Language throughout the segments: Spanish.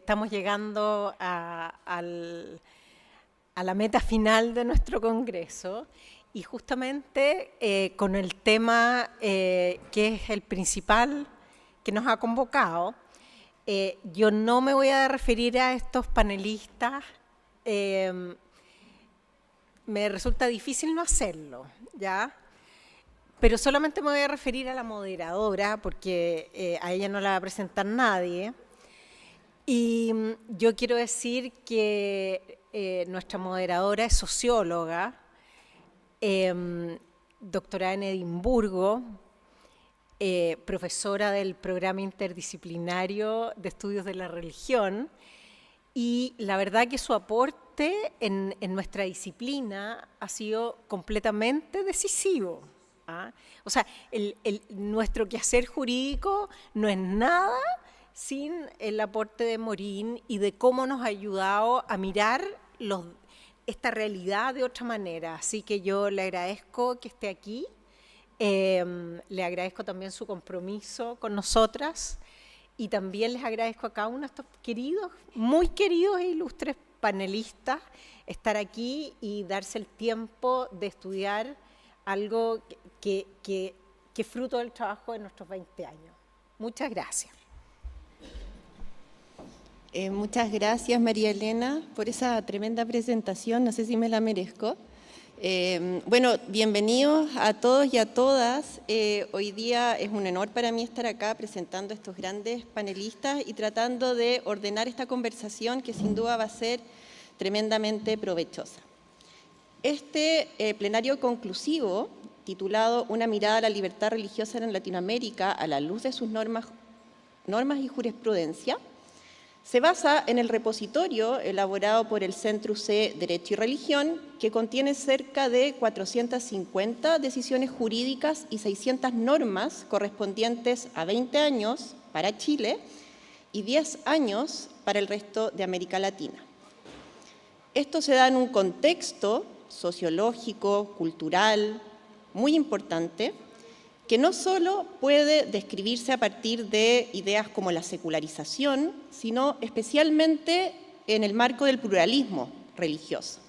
estamos llegando a la meta final de nuestro congreso y justamente con el tema que es el principal que nos ha convocado. Yo no me voy a referir a estos panelistas, me resulta difícil no hacerlo, ¿ya? Pero solamente me voy a referir a la moderadora, porque a ella no la va a presentar nadie. Y yo quiero decir que nuestra moderadora es socióloga, doctorada en Edimburgo, profesora del programa interdisciplinario de estudios de la religión, y la verdad que su aporte en nuestra disciplina ha sido completamente decisivo. ¿Ah? O sea, nuestro quehacer jurídico no es nada sin el aporte de Morín y de cómo nos ha ayudado a mirar esta realidad de otra manera. Así que yo le agradezco que esté aquí, le agradezco también su compromiso con nosotras y también les agradezco a cada uno de estos queridos, muy queridos e ilustres panelistas estar aquí y darse el tiempo de estudiar algo que es fruto del trabajo de nuestros 20 años. Muchas gracias. Muchas gracias, María Elena, por esa tremenda presentación. No sé si me la merezco. Bueno, bienvenidos a todos y a todas. Hoy día es un honor para mí estar acá presentando a estos grandes panelistas y tratando de ordenar esta conversación que sin duda va a ser tremendamente provechosa. Este plenario conclusivo, titulado Una mirada a la libertad religiosa en Latinoamérica a la luz de sus normas y jurisprudencia, se basa en el repositorio elaborado por el Centro UC Derecho y Religión, que contiene cerca de 450 decisiones jurídicas y 600 normas correspondientes a 20 años para Chile y 10 años para el resto de América Latina. Esto se da en un contexto sociológico, cultural, muy importante, que no solo puede describirse a partir de ideas como la secularización, sino especialmente en el marco del pluralismo religioso,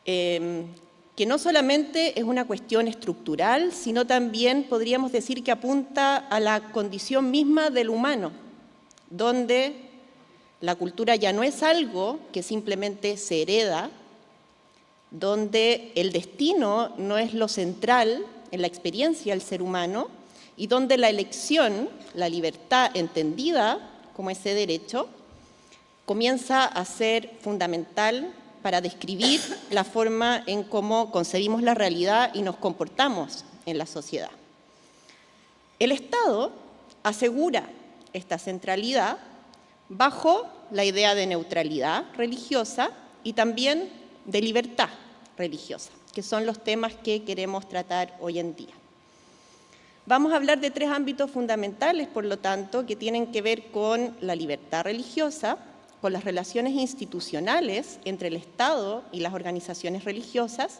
que no solamente es una cuestión estructural, sino también podríamos decir que apunta a la condición misma del humano, donde la cultura ya no es algo que simplemente se hereda, donde el destino no es lo central en la experiencia del ser humano y donde la elección, la libertad entendida como ese derecho, comienza a ser fundamental para describir la forma en cómo concebimos la realidad y nos comportamos en la sociedad. El Estado asegura esta centralidad bajo la idea de neutralidad religiosa y también de libertad religiosa, que son los temas que queremos tratar hoy en día. Vamos a hablar de tres ámbitos fundamentales, por lo tanto, que tienen que ver con la libertad religiosa, con las relaciones institucionales entre el Estado y las organizaciones religiosas,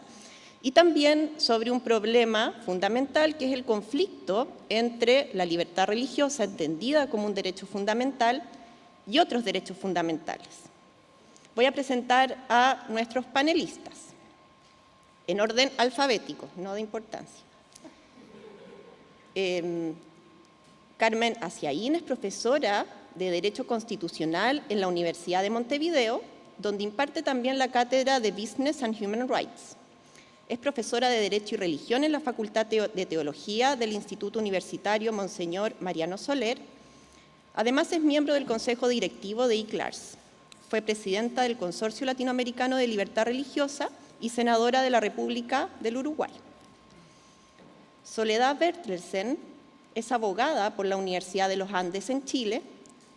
y también sobre un problema fundamental que es el conflicto entre la libertad religiosa, entendida como un derecho fundamental, y otros derechos fundamentales. Voy a presentar a nuestros panelistas, en orden alfabético, no de importancia. Carmen Aciaín es profesora de Derecho Constitucional en la Universidad de Montevideo, donde imparte también la cátedra de Business and Human Rights. Es profesora de Derecho y Religión en la Facultad de Teología del Instituto Universitario Monseñor Mariano Soler. Además, es miembro del Consejo Directivo de ICLARS. Fue presidenta del Consorcio Latinoamericano de Libertad Religiosa y senadora de la República del Uruguay. Soledad Bertelsen es abogada por la Universidad de los Andes en Chile,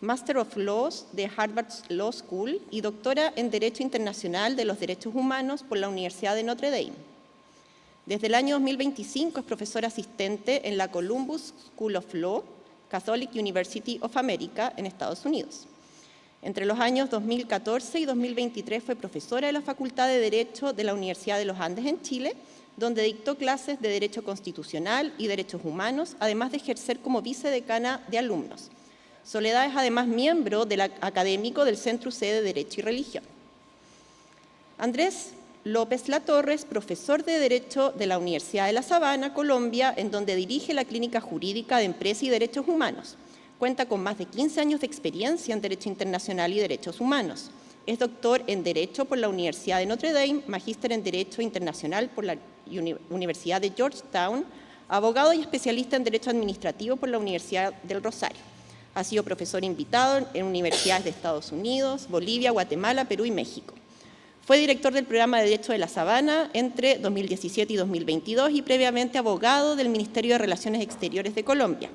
Master of Laws de Harvard Law School y doctora en Derecho Internacional de los Derechos Humanos por la Universidad de Notre Dame. Desde el año 2025 es profesora asistente en la Columbus School of Law, Catholic University of America, en Estados Unidos. Entre los años 2014 y 2023 fue profesora de la Facultad de Derecho de la Universidad de los Andes en Chile, donde dictó clases de Derecho Constitucional y Derechos Humanos, además de ejercer como vicedecana de alumnos. Soledad es además miembro académico del Centro UC de Derecho y Religión. Andrés López Latorre es profesor de Derecho de la Universidad de La Sabana, Colombia, en donde dirige la Clínica Jurídica de Empresa y Derechos Humanos. Cuenta con más de 15 años de experiencia en Derecho Internacional y Derechos Humanos. Es doctor en Derecho por la Universidad de Notre Dame, magíster en Derecho Internacional por la Universidad de Georgetown, abogado y especialista en Derecho Administrativo por la Universidad del Rosario. Ha sido profesor invitado en universidades de Estados Unidos, Bolivia, Guatemala, Perú y México. Fue director del programa de Derecho de La Sabana entre 2017 y 2022 y previamente abogado del Ministerio de Relaciones Exteriores de Colombia.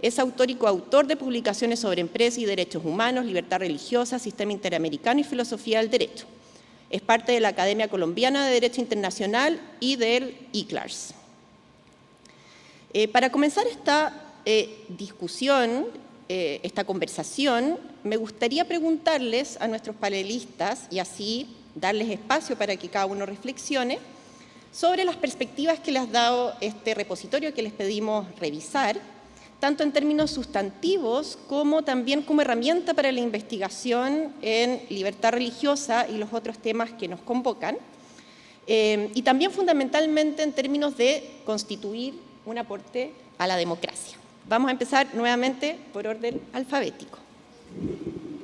Es autor y coautor de publicaciones sobre empresa y derechos humanos, libertad religiosa, sistema interamericano y filosofía del derecho. Es parte de la Academia Colombiana de Derecho Internacional y del ICLARS. Para comenzar esta discusión, esta conversación, me gustaría preguntarles a nuestros panelistas y así darles espacio para que cada uno reflexione sobre las perspectivas que les ha dado este repositorio que les pedimos revisar, tanto en términos sustantivos como también como herramienta para la investigación en libertad religiosa y los otros temas que nos convocan, y también fundamentalmente en términos de constituir un aporte a la democracia. Vamos a empezar nuevamente por orden alfabético.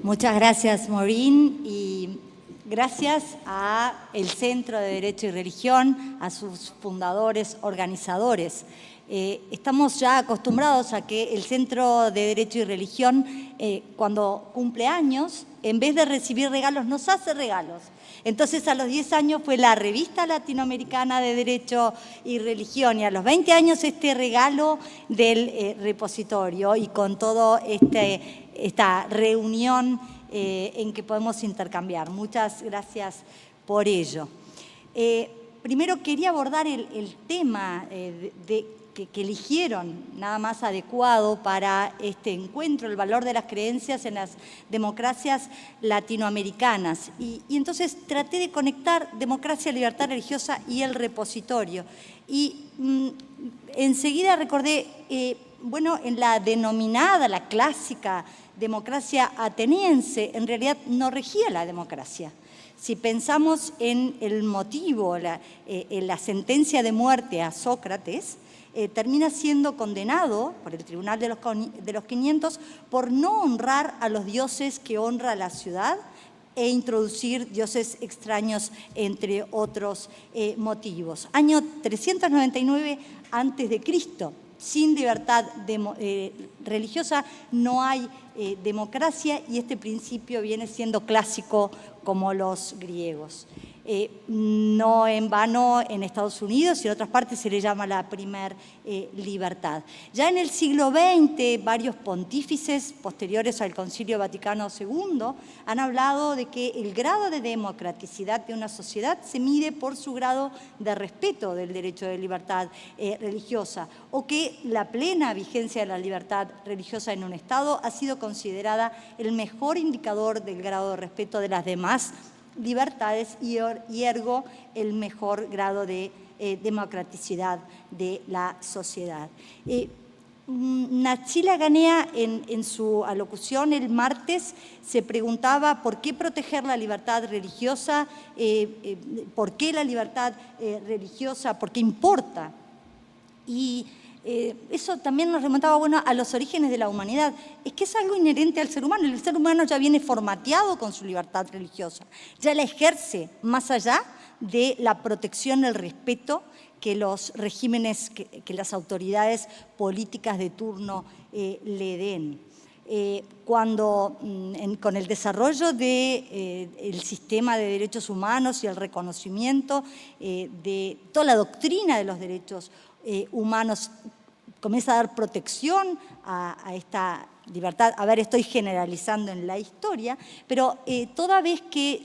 Muchas gracias, Maureen, y gracias al Centro de Derecho y Religión, a sus fundadores, organizadores. Estamos ya acostumbrados a que el Centro de Derecho y Religión, cuando cumple años, en vez de recibir regalos, nos hace regalos. Entonces, a los 10 años fue la Revista Latinoamericana de Derecho y Religión, y a los 20 años este regalo del repositorio, y con todo esta reunión en que podemos intercambiar. Muchas gracias por ello. Primero quería abordar el tema que eligieron nada más adecuado para este encuentro, el valor de las creencias en las democracias latinoamericanas. Y entonces traté de conectar democracia, libertad religiosa y el repositorio. Y enseguida recordé, bueno, en la denominada, la clásica democracia ateniense, en realidad no regía la democracia. Si pensamos en el motivo, en la sentencia de muerte a Sócrates, termina siendo condenado por el Tribunal de los 500 por no honrar a los dioses que honra la ciudad e introducir dioses extraños, entre otros motivos. Año 399 a.C., sin libertad religiosa no hay democracia, y este principio viene siendo clásico como los griegos. No en vano en Estados Unidos y en otras partes se le llama la primer libertad. Ya en el siglo XX, varios pontífices posteriores al Concilio Vaticano II han hablado de que el grado de democraticidad de una sociedad se mide por su grado de respeto del derecho de libertad religiosa, o que la plena vigencia de la libertad religiosa en un Estado ha sido considerada el mejor indicador del grado de respeto de las demás libertades y ergo el mejor grado de democraticidad de la sociedad. Nachila Ganea en su alocución el martes se preguntaba por qué proteger la libertad religiosa, por qué la libertad religiosa, por qué importa. Y eso también nos remontaba, bueno, a los orígenes de la humanidad. Es que es algo inherente al ser humano. El ser humano ya viene formateado con su libertad religiosa. Ya la ejerce más allá de la protección, el respeto que los regímenes, que las autoridades políticas de turno le den. Cuando con el desarrollo del sistema de derechos humanos y el reconocimiento de toda la doctrina de los derechos humanos, comienza a dar protección a esta libertad. A ver, estoy generalizando en la historia, pero toda vez que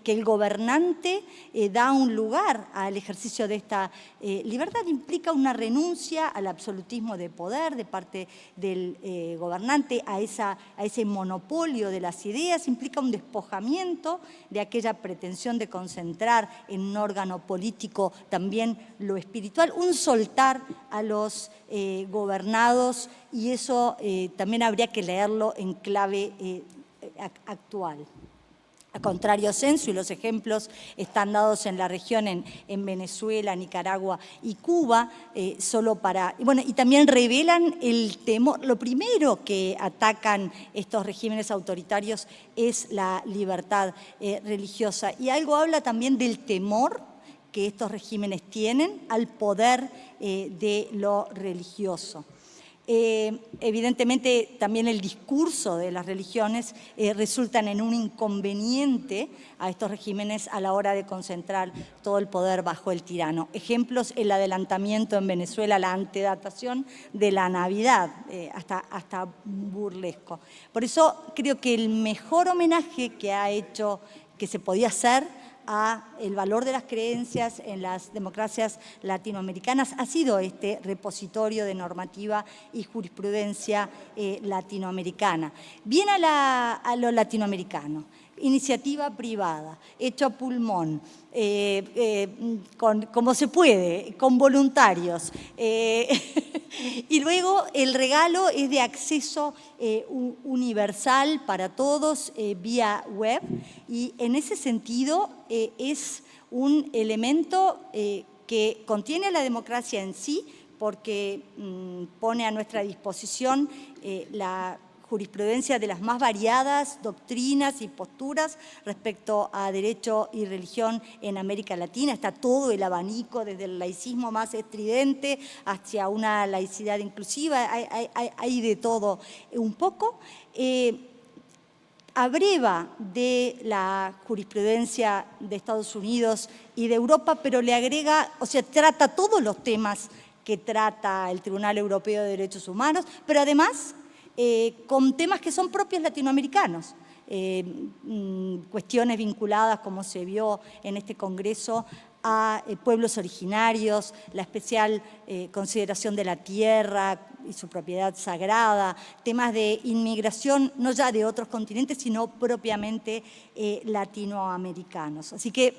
el gobernante da un lugar al ejercicio de esta libertad, implica una renuncia al absolutismo de poder de parte del gobernante, a ese monopolio de las ideas, implica un despojamiento de aquella pretensión de concentrar en un órgano político también lo espiritual, un soltar a los gobernados y eso también habría que leerlo en clave actual. A contrario censo, y los ejemplos están dados en la región, en Venezuela, Nicaragua y Cuba, y también revelan el temor. Lo primero que atacan estos regímenes autoritarios es la libertad religiosa, y algo habla también del temor que estos regímenes tienen al poder de lo religioso. Evidentemente también el discurso de las religiones resultan en un inconveniente a estos regímenes a la hora de concentrar todo el poder bajo el tirano. Ejemplos: el adelantamiento en Venezuela, la antedatación de la Navidad, hasta burlesco. Por eso creo que el mejor homenaje que se podía hacer a el valor de las creencias en las democracias latinoamericanas ha sido este repositorio de normativa y jurisprudencia latinoamericana. Bien a lo latinoamericano, iniciativa privada, hecho a pulmón, como se puede, con voluntarios. Y luego el regalo es de acceso universal para todos vía web, y en ese sentido es un elemento que contiene la democracia en sí, porque pone a nuestra disposición la jurisprudencia de las más variadas doctrinas y posturas respecto a derecho y religión en América Latina. Está todo el abanico, desde el laicismo más estridente hacia una laicidad inclusiva, hay de todo un poco. Abreva de la jurisprudencia de Estados Unidos y de Europa, pero le agrega, trata todos los temas que trata el Tribunal Europeo de Derechos Humanos, pero además con temas que son propios latinoamericanos. Cuestiones vinculadas, como se vio en este Congreso, a pueblos originarios, la especial consideración de la tierra y su propiedad sagrada, temas de inmigración, no ya de otros continentes, sino propiamente latinoamericanos. Así que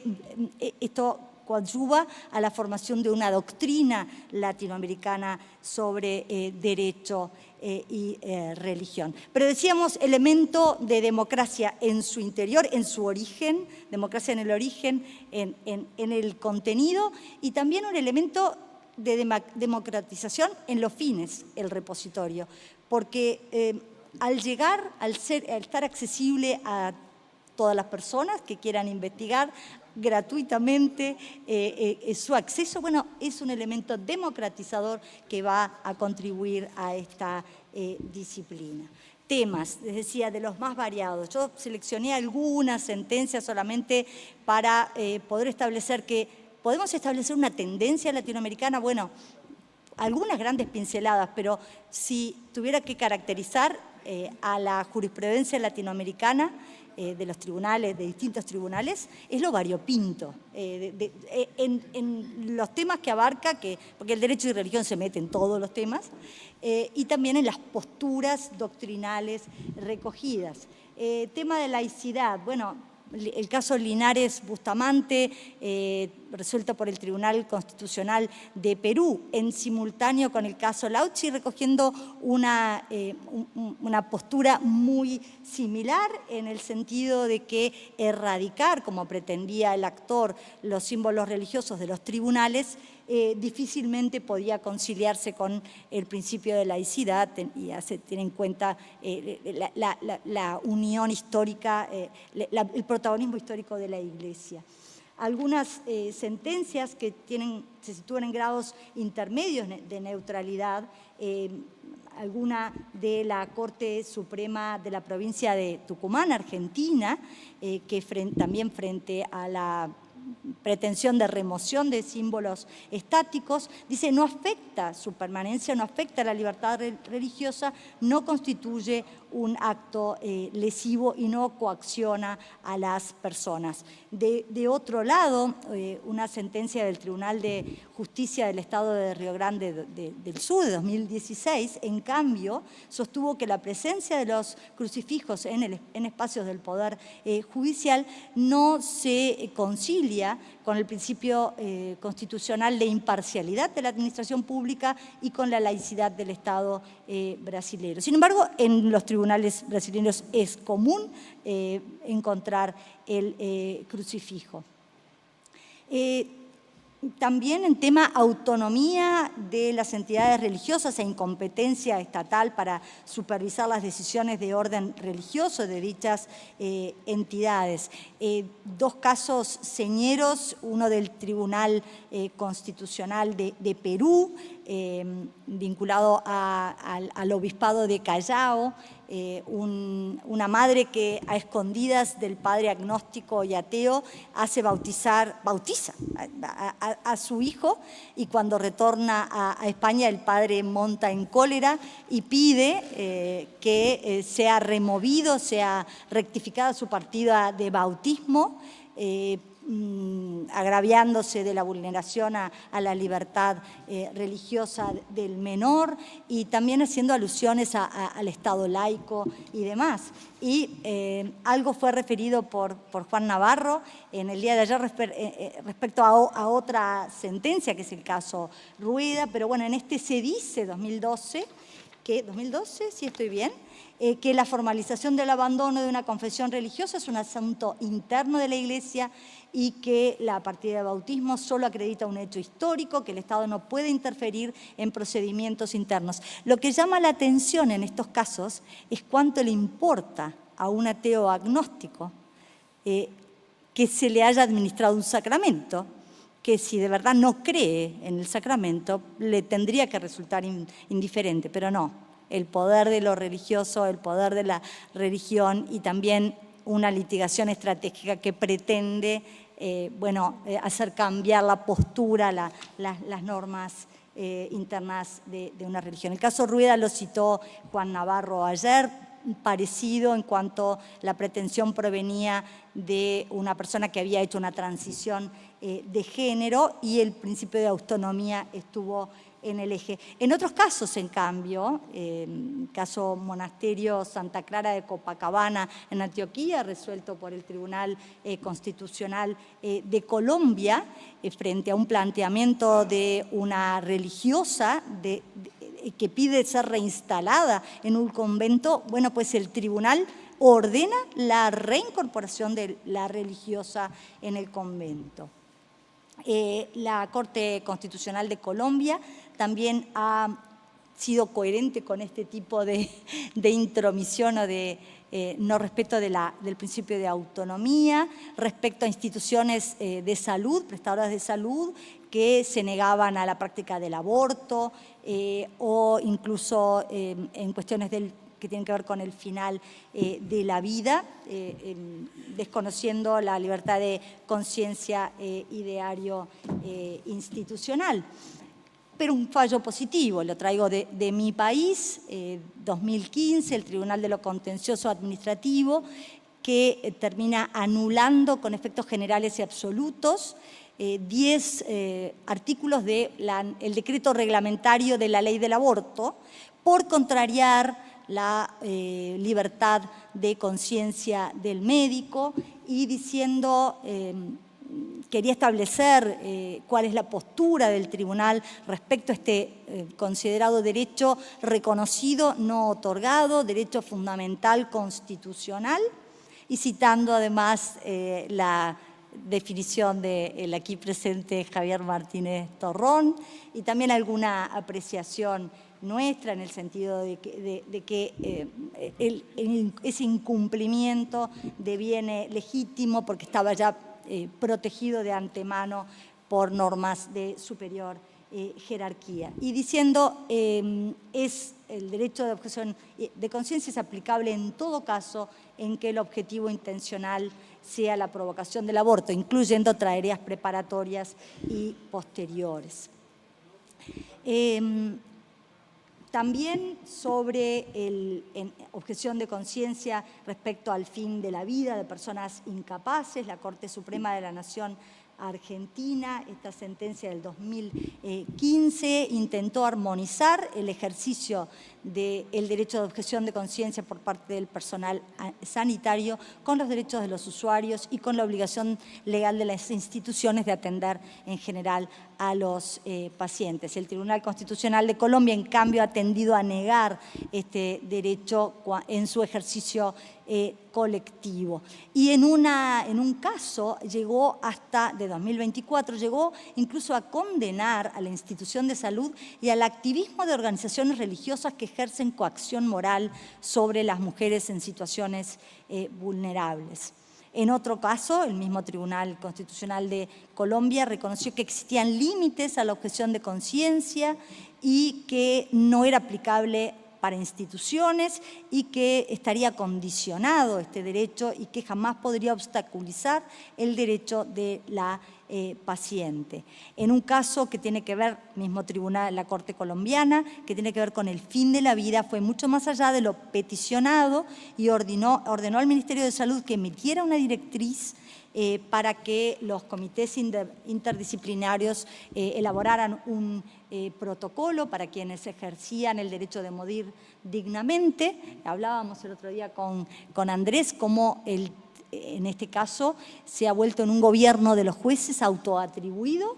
esto coadyuva a la formación de una doctrina latinoamericana sobre derecho y religión. Pero decíamos, elemento de democracia en su interior, en su origen, democracia en el origen, en el contenido, y también un elemento de democratización en los fines, el repositorio, porque al estar accesible a todas las personas que quieran investigar gratuitamente su acceso, es un elemento democratizador que va a contribuir a esta disciplina. Temas, les decía, de los más variados. Yo seleccioné algunas sentencias solamente para poder establecer que podemos establecer una tendencia latinoamericana, algunas grandes pinceladas, pero si tuviera que caracterizar a la jurisprudencia latinoamericana de los tribunales, de distintos tribunales, es lo variopinto. En los temas que abarca, porque el derecho y religión se mete en todos los temas, y también en las posturas doctrinales recogidas. Tema de laicidad, el caso Linares-Bustamante, resuelto por el Tribunal Constitucional de Perú, en simultáneo con el caso Lauchi, recogiendo una postura muy similar, en el sentido de que erradicar, como pretendía el actor, los símbolos religiosos de los tribunales, difícilmente podía conciliarse con el principio de laicidad, y tiene en cuenta la unión histórica, el protagonismo histórico de la Iglesia. Algunas sentencias que se sitúan en grados intermedios de neutralidad, alguna de la Corte Suprema de la provincia de Tucumán, Argentina, que también frente a la pretensión de remoción de símbolos estáticos, dice: no afecta su permanencia, no afecta la libertad religiosa, no constituye un acto lesivo y no coacciona a las personas. De otro lado, una sentencia del Tribunal de Justicia del Estado de Río Grande del Sur de 2016, en cambio, sostuvo que la presencia de los crucifijos en espacios del Poder Judicial no se concilia con el principio constitucional de imparcialidad de la administración pública y con la laicidad del Estado brasileño. Sin embargo, en los tribunales brasileños es común encontrar el crucifijo. También en tema autonomía de las entidades religiosas e incompetencia estatal para supervisar las decisiones de orden religioso de dichas entidades. Dos casos señeros, uno del Tribunal Constitucional de Perú, vinculado al Obispado de Callao, una madre que a escondidas del padre agnóstico y ateo bautiza a su hijo, y cuando retorna a España el padre monta en cólera y pide que sea removido, sea rectificada su partida de bautismo, agraviándose de la vulneración a la libertad religiosa del menor, y también haciendo alusiones al Estado laico y demás. Y algo fue referido por Juan Navarro en el día de ayer respecto a otra sentencia, que es el caso Rueda, pero bueno, en este se dice 2012, si estoy bien, que la formalización del abandono de una confesión religiosa es un asunto interno de la Iglesia y que la partida de bautismo solo acredita un hecho histórico, que el Estado no puede interferir en procedimientos internos. Lo que llama la atención en estos casos es cuánto le importa a un ateo agnóstico que se le haya administrado un sacramento, que si de verdad no cree en el sacramento, le tendría que resultar indiferente, pero no. El poder de lo religioso, el poder de la religión y también una litigación estratégica que pretende hacer cambiar la postura, las normas internas de una religión. El caso Rueda lo citó Juan Navarro ayer, parecido en cuanto la pretensión provenía de una persona que había hecho una transición de género, y el principio de autonomía estuvo en el eje. En otros casos, en cambio, caso Monasterio Santa Clara de Copacabana en Antioquia, resuelto por el Tribunal Constitucional de Colombia, frente a un planteamiento de una religiosa que pide ser reinstalada en un convento, bueno, pues el tribunal ordena la reincorporación de la religiosa en el convento. La Corte Constitucional de Colombia también ha sido coherente con este tipo de intromisión o de no respeto del principio de autonomía respecto a instituciones de salud, prestadoras de salud, que se negaban a la práctica del aborto o incluso en cuestiones que tienen que ver con el final de la vida, desconociendo la libertad de conciencia ideario institucional. Pero un fallo positivo, lo traigo de mi país, 2015, el Tribunal de lo Contencioso Administrativo, que termina anulando con efectos generales y absolutos 10 artículos del decreto reglamentario de la ley del aborto por contrariar la libertad de conciencia del médico y diciendo, quería establecer cuál es la postura del tribunal respecto a este considerado derecho reconocido, no otorgado, derecho fundamental constitucional, y citando además la definición del aquí presente Javier Martínez Torrón y también alguna apreciación nuestra en el sentido de que ese incumplimiento deviene legítimo porque estaba ya protegido de antemano por normas de superior jerarquía. Y diciendo, el derecho de objeción de conciencia es aplicable en todo caso en que el objetivo intencional sea la provocación del aborto, incluyendo tareas preparatorias y posteriores. También sobre objeción de conciencia respecto al fin de la vida de personas incapaces, la Corte Suprema de la Nación Argentina, esta sentencia del 2015, intentó armonizar el ejercicio del derecho de objeción de conciencia por parte del personal sanitario con los derechos de los usuarios y con la obligación legal de las instituciones de atender en general a los pacientes. El Tribunal Constitucional de Colombia, en cambio, ha tendido a negar este derecho en su ejercicio colectivo. Y en un caso llegó de 2024, llegó incluso a condenar a la institución de salud y al activismo de organizaciones religiosas que ejercen coacción moral sobre las mujeres en situaciones vulnerables. En otro caso, el mismo Tribunal Constitucional de Colombia reconoció que existían límites a la objeción de conciencia y que no era aplicable para instituciones y que estaría condicionado este derecho y que jamás podría obstaculizar el derecho de la paciente. En un caso que tiene que ver, mismo tribunal, la Corte colombiana, que tiene que ver con el fin de la vida, fue mucho más allá de lo peticionado y ordenó al Ministerio de Salud que emitiera una directriz para que los comités interdisciplinarios elaboraran un protocolo para quienes ejercían el derecho de morir dignamente. Hablábamos el otro día con Andrés cómo en este caso se ha vuelto en un gobierno de los jueces autoatribuido,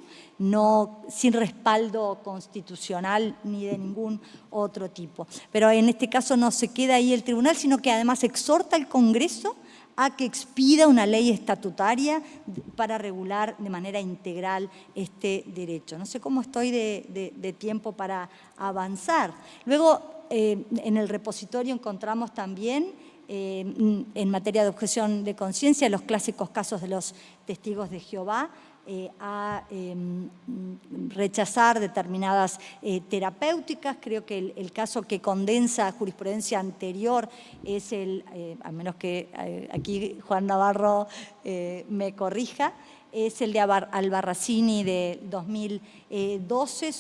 sin respaldo constitucional ni de ningún otro tipo. Pero en este caso no se queda ahí el tribunal, sino que además exhorta al Congreso a que expida una ley estatutaria para regular de manera integral este derecho. No sé cómo estoy de tiempo para avanzar. Luego, en el repositorio encontramos también, en materia de objeción de conciencia, los clásicos casos de los testigos de Jehová, a rechazar determinadas terapéuticas. Creo que el caso que condensa jurisprudencia anterior es a menos que aquí Juan Navarro me corrija, es el de Albarracini de 2012,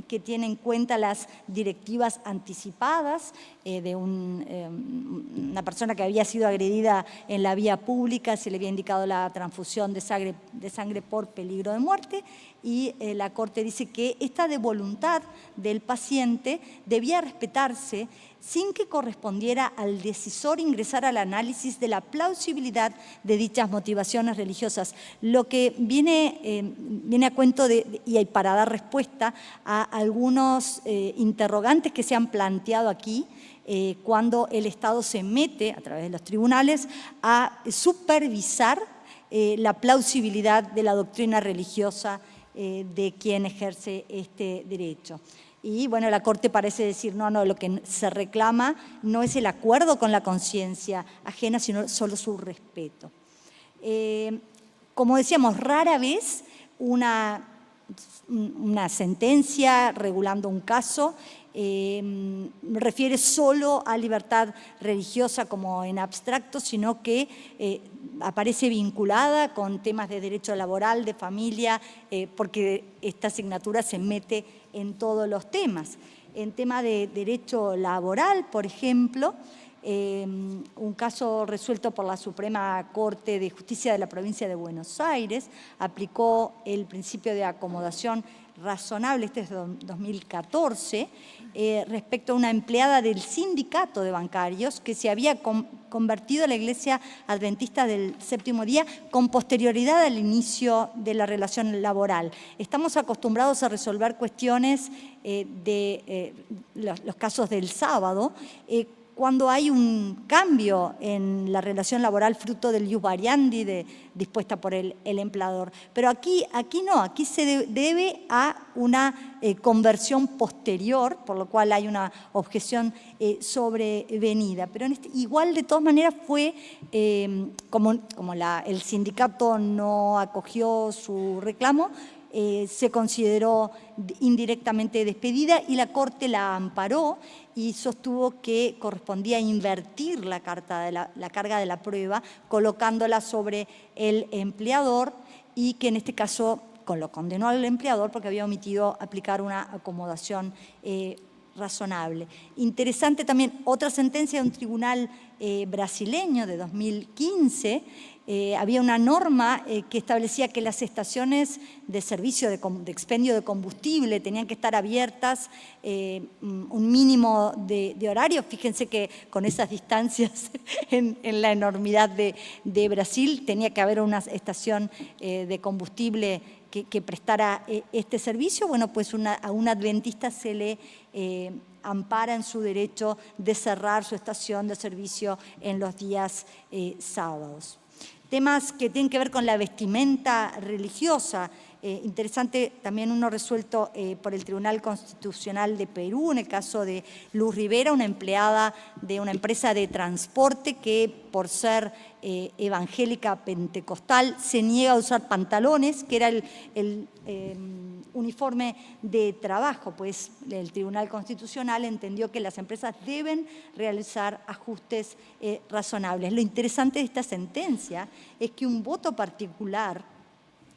que tiene en cuenta las directivas anticipadas de una persona que había sido agredida en la vía pública, se le había indicado la transfusión de sangre por peligro de muerte, y la Corte dice que esta de voluntad del paciente debía respetarse sin que correspondiera al decisor ingresar al análisis de la plausibilidad de dichas motivaciones religiosas, lo que viene a cuento y para dar respuesta a algunos interrogantes que se han planteado aquí, cuando el Estado se mete, a través de los tribunales, a supervisar la plausibilidad de la doctrina religiosa de quien ejerce este derecho. Y bueno, la Corte parece decir, no, lo que se reclama no es el acuerdo con la conciencia ajena, sino solo su respeto. Como decíamos, rara vez una sentencia regulando un caso refiere solo a libertad religiosa como en abstracto, sino que aparece vinculada con temas de derecho laboral, de familia, porque esta asignatura se mete en todos los temas. En tema de derecho laboral, por ejemplo, un caso resuelto por la Suprema Corte de Justicia de la Provincia de Buenos Aires aplicó el principio de acomodación razonable, este es de 2014, respecto a una empleada del sindicato de bancarios que se había convertido a la Iglesia Adventista del Séptimo Día con posterioridad al inicio de la relación laboral. Estamos acostumbrados a resolver cuestiones de los casos del sábado, cuando hay un cambio en la relación laboral fruto del ius variandi dispuesta por el empleador. Pero aquí no, aquí se debe a una conversión posterior, por lo cual hay una objeción sobrevenida. Pero igual, de todas maneras, fue, como el sindicato no acogió su reclamo, se consideró indirectamente despedida y la Corte la amparó y sostuvo que correspondía invertir la carga de la prueba, colocándola sobre el empleador, y que en este caso lo condenó al empleador porque había omitido aplicar una acomodación razonable. Interesante también otra sentencia de un tribunal brasileño de 2015. Había una norma que establecía que las estaciones de servicio de expendio de combustible tenían que estar abiertas un mínimo de horario. Fíjense que con esas distancias en la enormidad de Brasil tenía que haber una estación de combustible que prestara este servicio. Bueno, pues a un adventista se le ampara en su derecho de cerrar su estación de servicio en los días sábados. Temas que tienen que ver con la vestimenta religiosa. Interesante también uno resuelto por el Tribunal Constitucional de Perú, en el caso de Luz Rivera, una empleada de una empresa de transporte que por ser evangélica pentecostal se niega a usar pantalones, que era el uniforme de trabajo, pues el Tribunal Constitucional entendió que las empresas deben realizar ajustes razonables. Lo interesante de esta sentencia es que un voto particular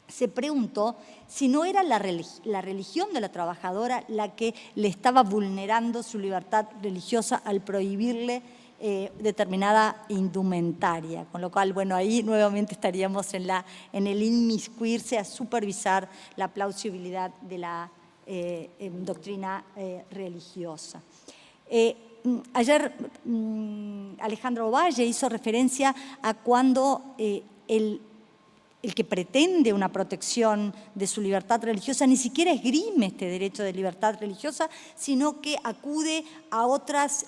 se preguntó si no era la religión de la trabajadora la que le estaba vulnerando su libertad religiosa al prohibirle determinada indumentaria, con lo cual, bueno, ahí nuevamente estaríamos en el inmiscuirse a supervisar la plausibilidad de la doctrina religiosa. Ayer Alejandro Valle hizo referencia a cuando el que pretende una protección de su libertad religiosa ni siquiera esgrime este derecho de libertad religiosa, sino que acude a otros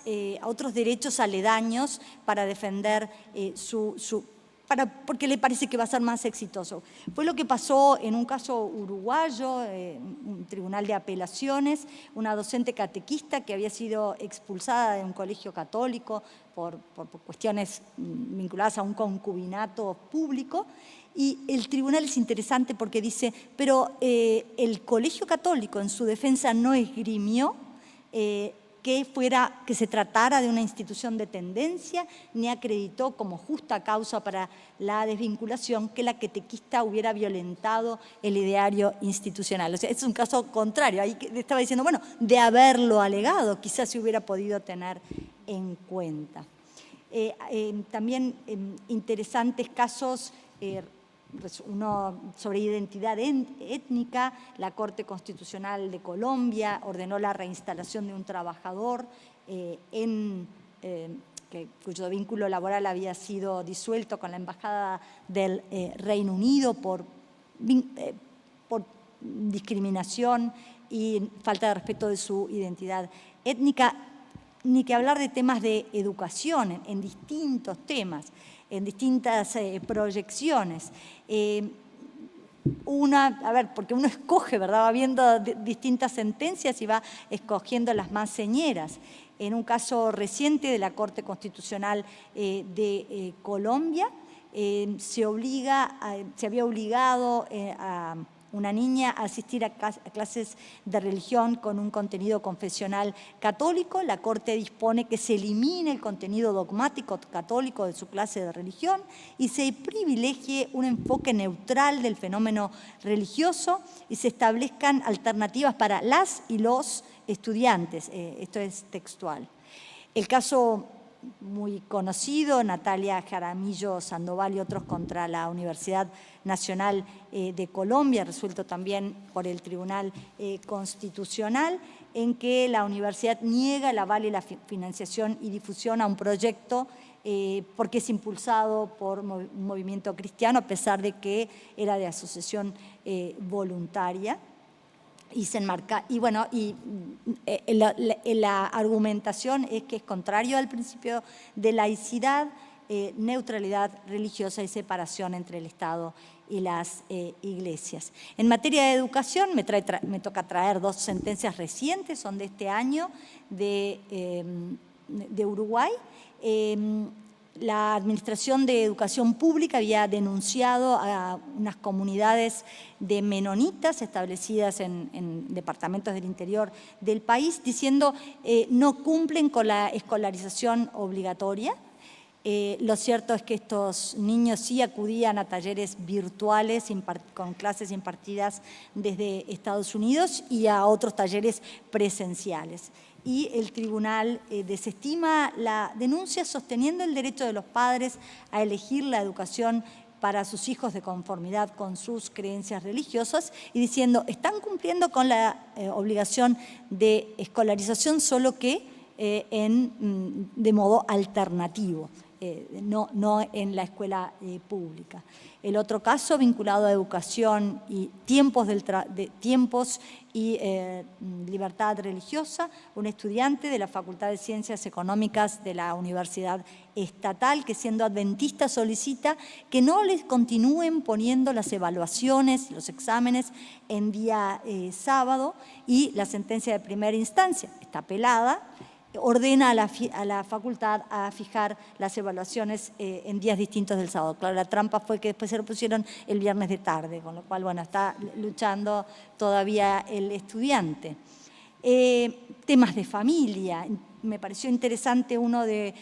derechos aledaños para defender porque le parece que va a ser más exitoso. Fue lo que pasó en un caso uruguayo, un tribunal de apelaciones, una docente catequista que había sido expulsada de un colegio católico por cuestiones vinculadas a un concubinato público. Y el tribunal es interesante porque dice, pero el colegio católico en su defensa no esgrimió que se tratara de una institución de tendencia, ni acreditó como justa causa para la desvinculación que la catequista hubiera violentado el ideario institucional. O sea, es un caso contrario. Ahí estaba diciendo, bueno, de haberlo alegado, quizás se hubiera podido tener en cuenta. También interesantes casos, uno sobre identidad étnica. La Corte Constitucional de Colombia ordenó la reinstalación de un trabajador cuyo vínculo laboral había sido disuelto con la Embajada del Reino Unido por discriminación y falta de respeto de su identidad étnica. Ni que hablar de temas de educación en distintos temas, en distintas proyecciones. Porque uno escoge, ¿verdad? Va viendo distintas sentencias y va escogiendo las más señeras. En un caso reciente de la Corte Constitucional de Colombia, se había obligado a una niña a asistir a clases de religión con un contenido confesional católico. La Corte dispone que se elimine el contenido dogmático católico de su clase de religión y se privilegie un enfoque neutral del fenómeno religioso y se establezcan alternativas para las y los estudiantes. Esto es textual. El caso muy conocido, Natalia Jaramillo Sandoval y otros contra la Universidad Nacional de Colombia, resuelto también por el Tribunal Constitucional, en que la universidad niega el aval y la financiación y difusión a un proyecto porque es impulsado por un movimiento cristiano, a pesar de que era de asociación voluntaria. Y se enmarca, y bueno, la argumentación es que es contrario al principio de laicidad, neutralidad religiosa y separación entre el Estado y las iglesias. En materia de educación, me toca traer dos sentencias recientes, son de este año, de Uruguay. La Administración de Educación Pública había denunciado a unas comunidades de menonitas establecidas en departamentos del interior del país, diciendo no cumplen con la escolarización obligatoria. Lo cierto es que estos niños sí acudían a talleres virtuales con clases impartidas desde Estados Unidos y a otros talleres presenciales. Y el tribunal desestima la denuncia sosteniendo el derecho de los padres a elegir la educación para sus hijos de conformidad con sus creencias religiosas y diciendo, están cumpliendo con la obligación de escolarización, solo que de modo alternativo. No en la escuela pública. El otro caso vinculado a educación y tiempos y libertad religiosa, un estudiante de la Facultad de Ciencias Económicas de la Universidad Estatal que siendo adventista solicita que no les continúen poniendo las evaluaciones, los exámenes en día sábado, y la sentencia de primera instancia está apelada, ordena a la facultad a fijar las evaluaciones en días distintos del sábado. Claro, la trampa fue que después se lo pusieron el viernes de tarde, con lo cual, bueno, está luchando todavía el estudiante. Temas de familia. Me pareció interesante uno del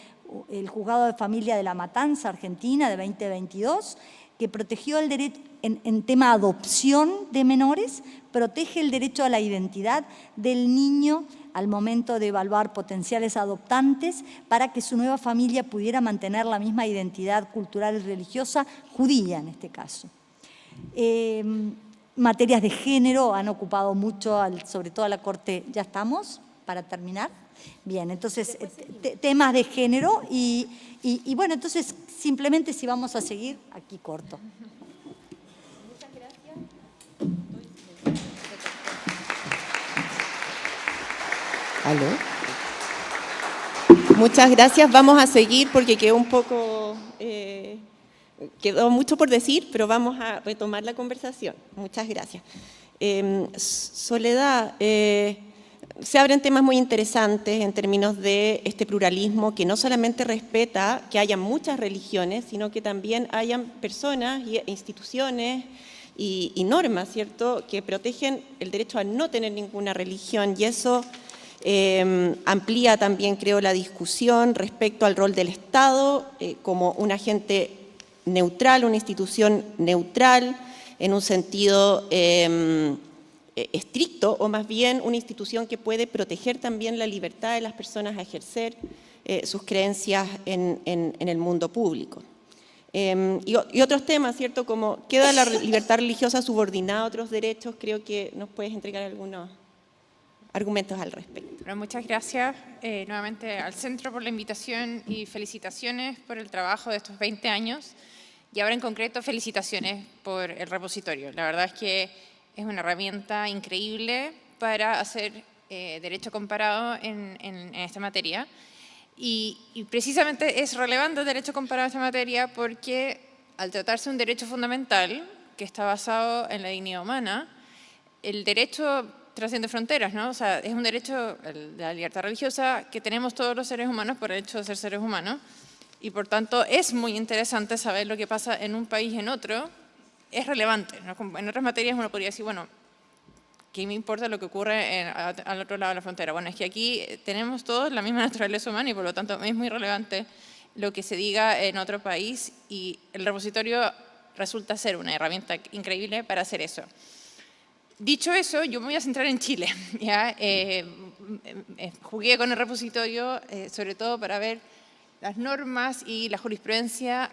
Juzgado de Familia de La Matanza, Argentina, de 2022, que protegió el derecho, en tema adopción de menores, protege el derecho a la identidad del niño al momento de evaluar potenciales adoptantes para que su nueva familia pudiera mantener la misma identidad cultural y religiosa, judía en este caso. Materias de género han ocupado mucho, sobre todo a la Corte. ¿Ya estamos para terminar? Bien, entonces, temas de género y bueno, entonces simplemente si vamos a seguir, aquí corto. Muchas gracias. ¿Aló? Muchas gracias. Vamos a seguir porque quedó un poco, quedó mucho por decir, pero vamos a retomar la conversación. Muchas gracias. Soledad, se abren temas muy interesantes en términos de este pluralismo que no solamente respeta que haya muchas religiones, sino que también hayan personas e instituciones y normas, ¿cierto?, que protegen el derecho a no tener ninguna religión, y eso amplía también, creo, la discusión respecto al rol del Estado como un agente neutral, una institución neutral, en un sentido estricto, o más bien una institución que puede proteger también la libertad de las personas a ejercer sus creencias en el mundo público. Y otros temas, ¿cierto?, como queda la libertad religiosa subordinada a otros derechos. Creo que nos puedes entregar algunos argumentos al respecto. Bueno, muchas gracias nuevamente al Centro por la invitación y felicitaciones por el trabajo de estos 20 años y ahora en concreto felicitaciones por el repositorio. La verdad es que es una herramienta increíble para hacer derecho comparado en esta materia y precisamente es relevante el derecho comparado en esta materia porque al tratarse de un derecho fundamental que está basado en la dignidad humana, el derecho trasciende fronteras, ¿no? O sea, es un derecho de la libertad religiosa que tenemos todos los seres humanos por el hecho de ser seres humanos y por tanto es muy interesante saber lo que pasa en un país y en otro, es relevante, ¿no? En otras materias uno podría decir, bueno, ¿qué me importa lo que ocurre al otro lado de la frontera? Bueno, es que aquí tenemos todos la misma naturaleza humana y por lo tanto es muy relevante lo que se diga en otro país y el repositorio resulta ser una herramienta increíble para hacer eso. Dicho eso, yo me voy a centrar en Chile. ¿Ya? Jugué con el repositorio sobre todo para ver las normas y la jurisprudencia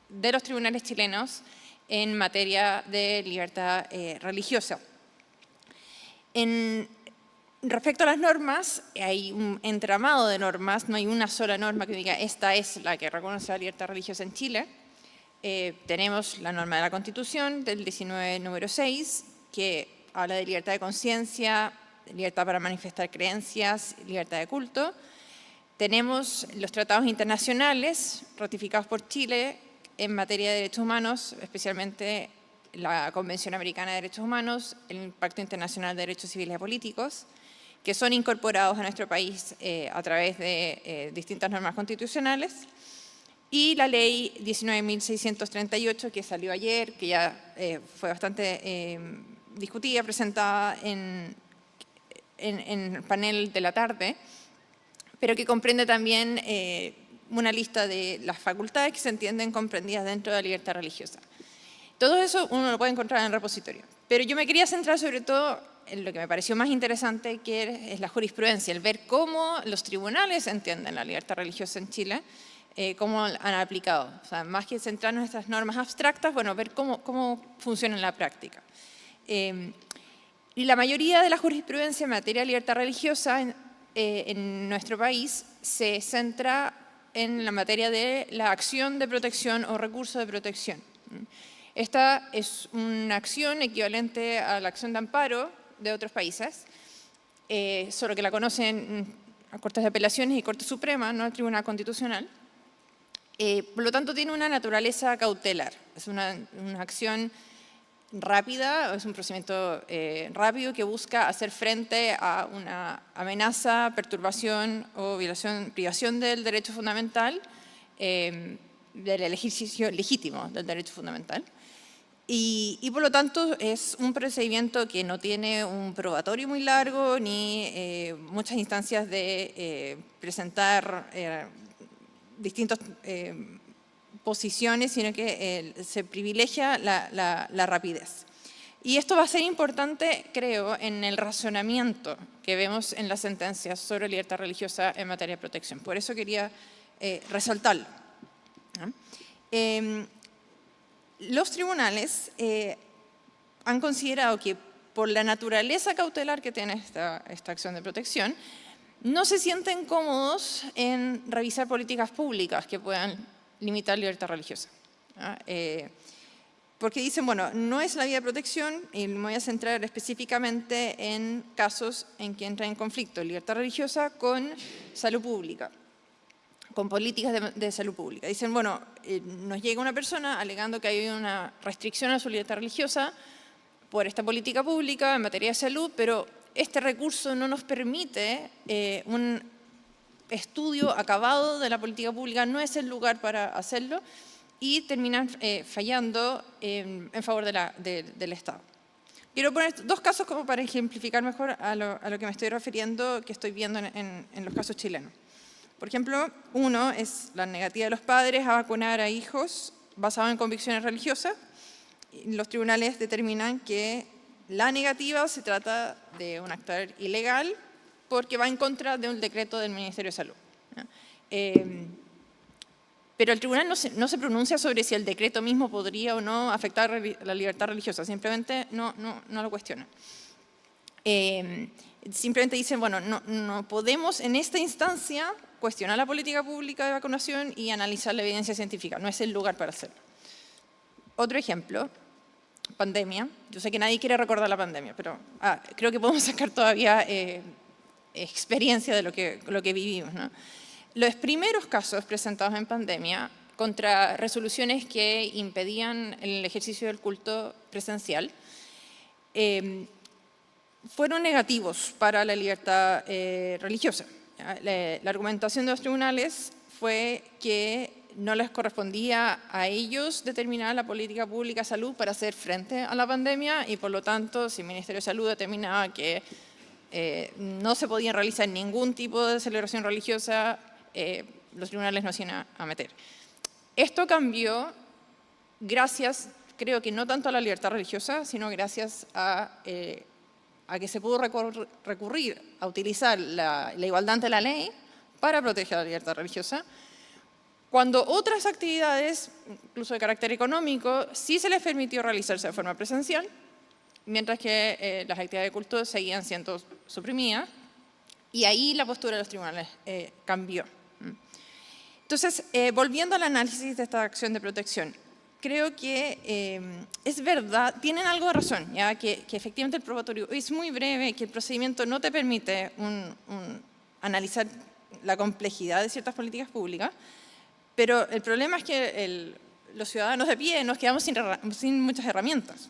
de los tribunales chilenos en materia de libertad religiosa. Respecto a las normas, hay un entramado de normas, no hay una sola norma que diga esta es la que reconoce la libertad religiosa en Chile. Tenemos la norma de la Constitución del 19, número 6, que habla de libertad de conciencia, libertad para manifestar creencias, libertad de culto. Tenemos los tratados internacionales ratificados por Chile en materia de derechos humanos, especialmente la Convención Americana de Derechos Humanos, el Pacto Internacional de Derechos Civiles y Políticos, que son incorporados a nuestro país a través de distintas normas constitucionales, y la ley 19.638 que salió ayer, que ya fue bastante discutida, presentada en el panel de la tarde, pero que comprende también una lista de las facultades que se entienden comprendidas dentro de la libertad religiosa. Todo eso uno lo puede encontrar en el repositorio. Pero yo me quería centrar sobre todo en lo que me pareció más interesante, que es la jurisprudencia, el ver cómo los tribunales entienden la libertad religiosa en Chile, cómo han aplicado. O sea, más que centrarnos en estas normas abstractas, bueno, ver cómo funciona en la práctica. Y la mayoría de la jurisprudencia en materia de libertad religiosa en nuestro país se centra en la materia de la acción de protección o recurso de protección. Esta es una acción equivalente a la acción de amparo de otros países, solo que la conocen a Cortes de Apelaciones y Corte Suprema, no al Tribunal Constitucional. Por lo tanto, tiene una naturaleza cautelar. Es una acción rápida, es un procedimiento rápido que busca hacer frente a una amenaza, perturbación o privación del derecho fundamental, del ejercicio legítimo del derecho fundamental. Y por lo tanto es un procedimiento que no tiene un probatorio muy largo ni muchas instancias de presentar distintas posiciones, sino que se privilegia la rapidez. Y esto va a ser importante, creo, en el razonamiento que vemos en las sentencias sobre libertad religiosa en materia de protección. Por eso quería resaltarlo. Los tribunales han considerado que por la naturaleza cautelar que tiene esta acción de protección, no se sienten cómodos en revisar políticas públicas que puedan limitar libertad religiosa. Porque dicen, bueno, no es la vía de protección, y me voy a centrar específicamente en casos en que entra en conflicto libertad religiosa con salud pública, con políticas de salud pública. Dicen, bueno, nos llega una persona alegando que hay una restricción a su libertad religiosa por esta política pública en materia de salud, pero este recurso no nos permite un estudio acabado de la política pública, no es el lugar para hacerlo, y terminan fallando en favor del Estado. Quiero poner dos casos como para ejemplificar mejor a lo que me estoy refiriendo, que estoy viendo en los casos chilenos. Por ejemplo, uno es la negativa de los padres a vacunar a hijos basado en convicciones religiosas. Los tribunales determinan que la negativa se trata de un actuar ilegal porque va en contra de un decreto del Ministerio de Salud. Pero el tribunal no se pronuncia sobre si el decreto mismo podría o no afectar la libertad religiosa, simplemente no lo cuestiona. Simplemente dicen, bueno, no podemos en esta instancia cuestionar la política pública de vacunación y analizar la evidencia científica, no es el lugar para hacerlo. Otro ejemplo, pandemia. Yo sé que nadie quiere recordar la pandemia, pero creo que podemos sacar todavía experiencia de lo que vivimos, ¿no? Los primeros casos presentados en pandemia contra resoluciones que impedían el ejercicio del culto presencial fueron negativos para la libertad religiosa. La argumentación de los tribunales fue que no les correspondía a ellos determinar la política pública de salud para hacer frente a la pandemia y por lo tanto, si el Ministerio de Salud determinaba que no se podía realizar ningún tipo de celebración religiosa, los tribunales no se iban a meter. Esto cambió gracias, creo que no tanto a la libertad religiosa, sino gracias a que se pudo recurrir a utilizar la igualdad ante la ley para proteger la libertad religiosa, cuando otras actividades, incluso de carácter económico, sí se les permitió realizarse de forma presencial, mientras que las actividades de culto seguían siendo suprimidas, y ahí la postura de los tribunales cambió. Entonces, volviendo al análisis de esta acción de protección, creo que es verdad, tienen algo de razón, ya que efectivamente el probatorio es muy breve, que el procedimiento no te permite analizar la complejidad de ciertas políticas públicas, pero el problema es que los ciudadanos de pie nos quedamos sin muchas herramientas.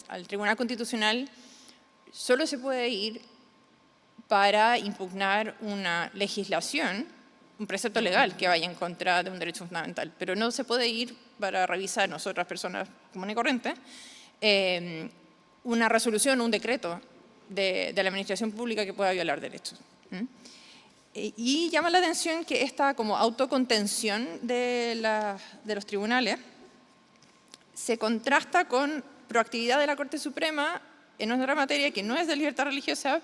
Al Tribunal Constitucional solo se puede ir para impugnar una legislación, un precepto legal que vaya en contra de un derecho fundamental, pero no se puede ir para revisar nosotras, personas comunes y corrientes, una resolución, un decreto de la administración pública que pueda violar derechos. Y llama la atención que esta como autocontención de los tribunales se contrasta con proactividad de la Corte Suprema en otra materia que no es de libertad religiosa,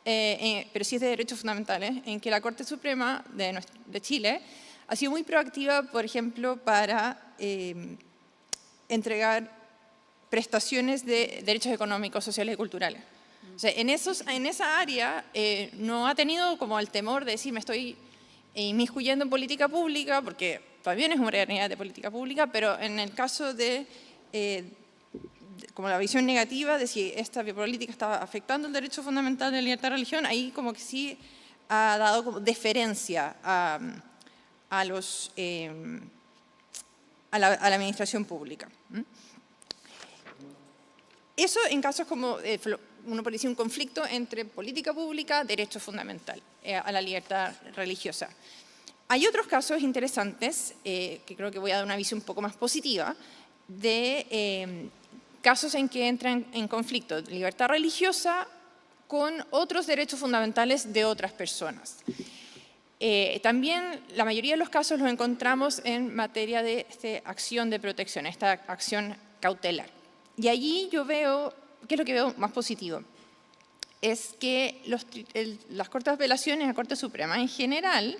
pero sí es de derechos fundamentales, en que la Corte Suprema de Chile ha sido muy proactiva, por ejemplo, para entregar prestaciones de derechos económicos, sociales y culturales. O sea, en esa área no ha tenido como el temor de decir me estoy inmiscuyendo en política pública, porque también es una realidad de política pública, pero en el caso de como la visión negativa de si esta política estaba afectando el derecho fundamental de la libertad de religión, ahí como que sí ha dado como deferencia a la administración pública. Eso en casos como uno puede decir un conflicto entre política pública, derecho fundamental a la libertad religiosa. Hay otros casos interesantes, que creo que voy a dar una visión un poco más positiva, de casos en que entran en conflicto libertad religiosa con otros derechos fundamentales de otras personas. También la mayoría de los casos los encontramos en materia de acción de protección, esta acción cautelar. Y allí yo veo, ¿qué es lo que veo más positivo? Es que las Cortes de Apelaciones, la Corte Suprema en general,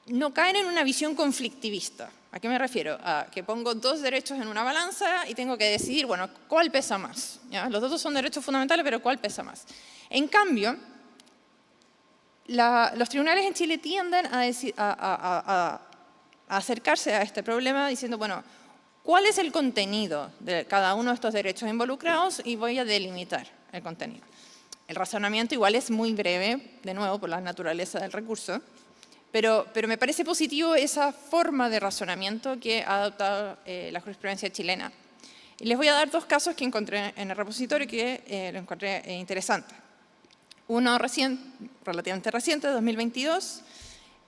no caen en una visión conflictivista. ¿A qué me refiero? A que pongo dos derechos en una balanza y tengo que decidir, bueno, ¿cuál pesa más? ¿Ya? Los dos son derechos fundamentales, pero ¿cuál pesa más? En cambio, los tribunales en Chile tienden a acercarse a este problema diciendo, bueno, ¿cuál es el contenido de cada uno de estos derechos involucrados? Y voy a delimitar el contenido. El razonamiento igual es muy breve, de nuevo, por la naturaleza del recurso, pero me parece positivo esa forma de razonamiento que ha adoptado la jurisprudencia chilena. Y les voy a dar dos casos que encontré en el repositorio que lo encontré interesante. Uno relativamente reciente, 2022,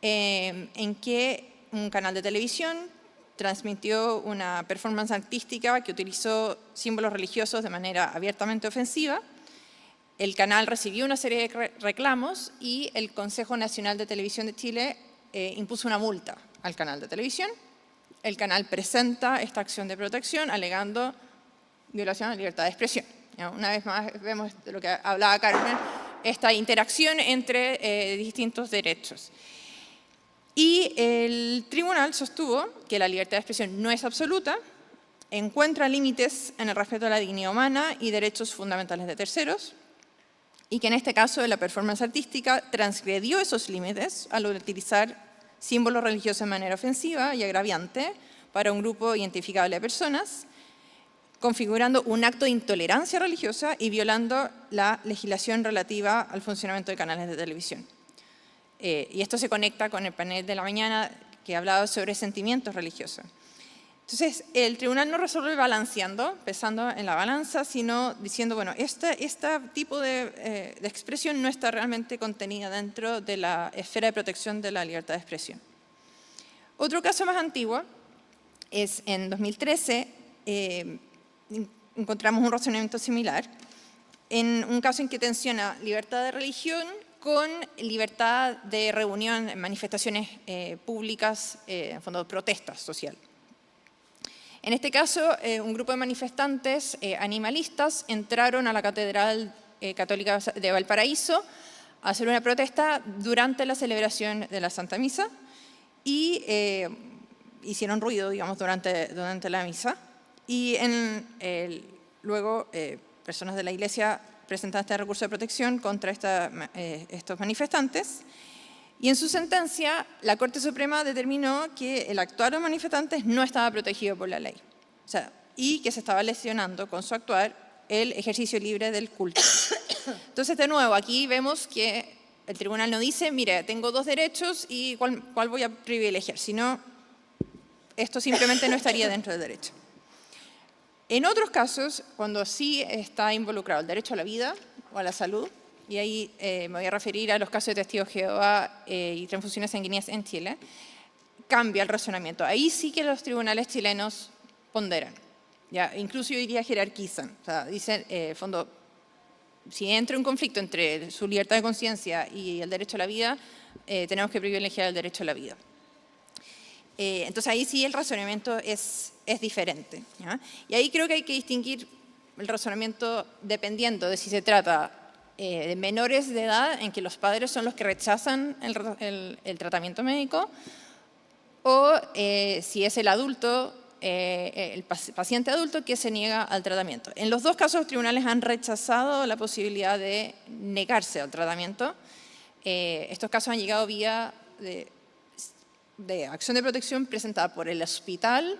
en que un canal de televisión transmitió una performance artística que utilizó símbolos religiosos de manera abiertamente ofensiva. El canal recibió una serie de reclamos y el Consejo Nacional de Televisión de Chile impuso una multa al canal de televisión. El canal presenta esta acción de protección alegando violación a la libertad de expresión. Una vez más vemos de lo que hablaba Carmen, esta interacción entre distintos derechos. Y el tribunal sostuvo que la libertad de expresión no es absoluta, encuentra límites en el respeto a la dignidad humana y derechos fundamentales de terceros, y que en este caso la performance artística transgredió esos límites al utilizar símbolos religiosos de manera ofensiva y agraviante para un grupo identificable de personas, configurando un acto de intolerancia religiosa y violando la legislación relativa al funcionamiento de canales de televisión. Y esto se conecta con el panel de la mañana que hablaba sobre sentimientos religiosos. Entonces, el tribunal no resuelve balanceando, pesando en la balanza, sino diciendo, bueno, este tipo de expresión no está realmente contenida dentro de la esfera de protección de la libertad de expresión. Otro caso más antiguo es en 2013, encontramos un razonamiento similar, en un caso en que tensiona libertad de religión con libertad de reunión en manifestaciones públicas, en fondo de protesta social. En este caso, un grupo de manifestantes animalistas entraron a la Catedral Católica de Valparaíso a hacer una protesta durante la celebración de la Santa Misa y hicieron ruido, digamos, durante la misa. Y luego personas de la Iglesia presentaron este recurso de protección contra estos manifestantes. Y en su sentencia, la Corte Suprema determinó que el actuar de los manifestantes no estaba protegido por la ley. O sea, y que se estaba lesionando con su actuar el ejercicio libre del culto. Entonces, de nuevo, aquí vemos que el tribunal no dice, mire, tengo dos derechos y ¿cuál voy a privilegiar? Sino, esto simplemente no estaría dentro del derecho. En otros casos, cuando sí está involucrado el derecho a la vida o a la salud, y ahí me voy a referir a los casos de testigos de Jehová y transfusiones sanguíneas en Chile, cambia el razonamiento. Ahí sí que los tribunales chilenos ponderan, ya, incluso yo diría jerarquizan. O sea, dicen, fondo, si entra un conflicto entre su libertad de conciencia y el derecho a la vida, tenemos que privilegiar el derecho a la vida. Entonces ahí sí el razonamiento es diferente, ¿ya? Y ahí creo que hay que distinguir el razonamiento dependiendo de si se trata de menores de edad en que los padres son los que rechazan el tratamiento médico, o si es el adulto, el paciente adulto que se niega al tratamiento. En los dos casos los tribunales han rechazado la posibilidad de negarse al tratamiento. Estos casos han llegado vía de acción de protección presentada por el hospital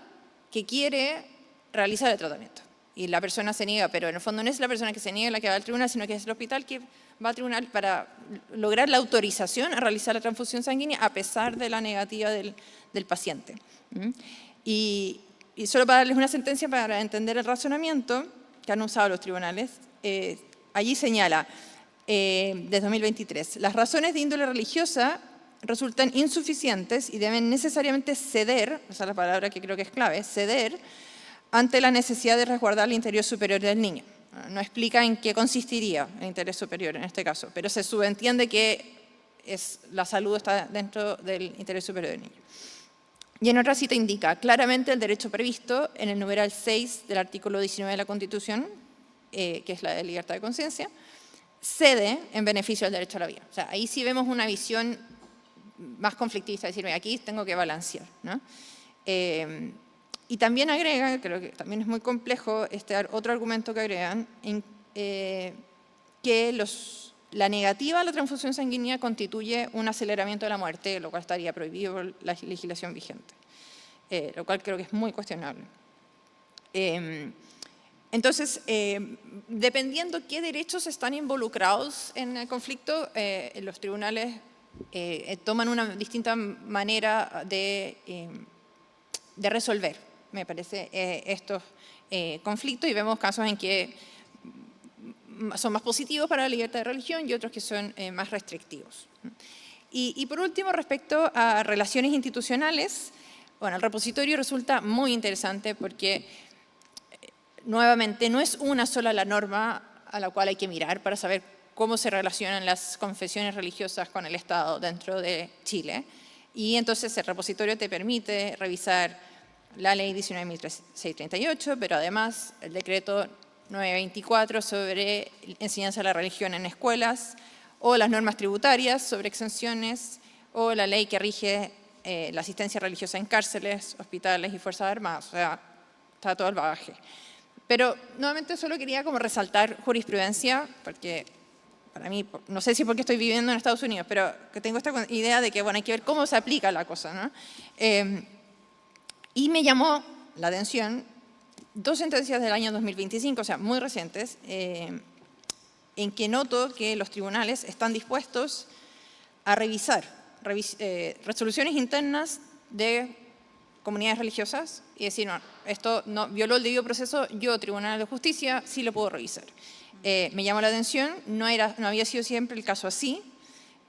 que quiere realizar el tratamiento. Y la persona se niega, pero en el fondo no es la persona que se niega la que va al tribunal, sino que es el hospital que va al tribunal para lograr la autorización a realizar la transfusión sanguínea a pesar de la negativa del paciente. Y solo para darles una sentencia para entender el razonamiento que han usado los tribunales, allí señala, desde 2023, las razones de índole religiosa resultan insuficientes y deben necesariamente ceder, esa es la palabra que creo que es clave, ceder ante la necesidad de resguardar el interés superior del niño. No explica en qué consistiría el interés superior en este caso, pero se subentiende que la salud está dentro del interés superior del niño. Y en otra cita indica claramente el derecho previsto en el numeral 6 del artículo 19 de la Constitución, que es la de libertad de conciencia, cede en beneficio del derecho a la vida. O sea, ahí sí vemos una visión más conflictista, decir, aquí tengo que balancear, ¿no? Y también agrega, creo que también es muy complejo, otro argumento que agregan, que la negativa a la transfusión sanguínea constituye un aceleramiento de la muerte, lo cual estaría prohibido por la legislación vigente, lo cual creo que es muy cuestionable. Entonces, dependiendo qué derechos están involucrados en el conflicto, los tribunales toman una distinta manera de resolver, me parece, estos conflictos, y vemos casos en que son más positivos para la libertad de religión y otros que son más restrictivos. Y por último, respecto a relaciones institucionales, bueno, el repositorio resulta muy interesante porque, nuevamente, no es una sola la norma a la cual hay que mirar para saber cómo se relacionan las confesiones religiosas con el Estado dentro de Chile. Y entonces el repositorio te permite revisar la ley 19.638, pero además el decreto 924 sobre enseñanza de la religión en escuelas, o las normas tributarias sobre exenciones, o la ley que rige la asistencia religiosa en cárceles, hospitales y fuerzas armadas. O sea, está todo el bagaje. Pero nuevamente solo quería como resaltar jurisprudencia, porque para mí, no sé si porque estoy viviendo en Estados Unidos, pero que tengo esta idea de que, bueno, hay que ver cómo se aplica la cosa, ¿no? Y me llamó la atención dos sentencias del año 2025, o sea, muy recientes, en que noto que los tribunales están dispuestos a revisar resoluciones internas de comunidades religiosas y decir, no, esto no violó el debido proceso, yo, Tribunal de Justicia, sí lo puedo revisar. Me llamó la atención, no había sido siempre el caso así,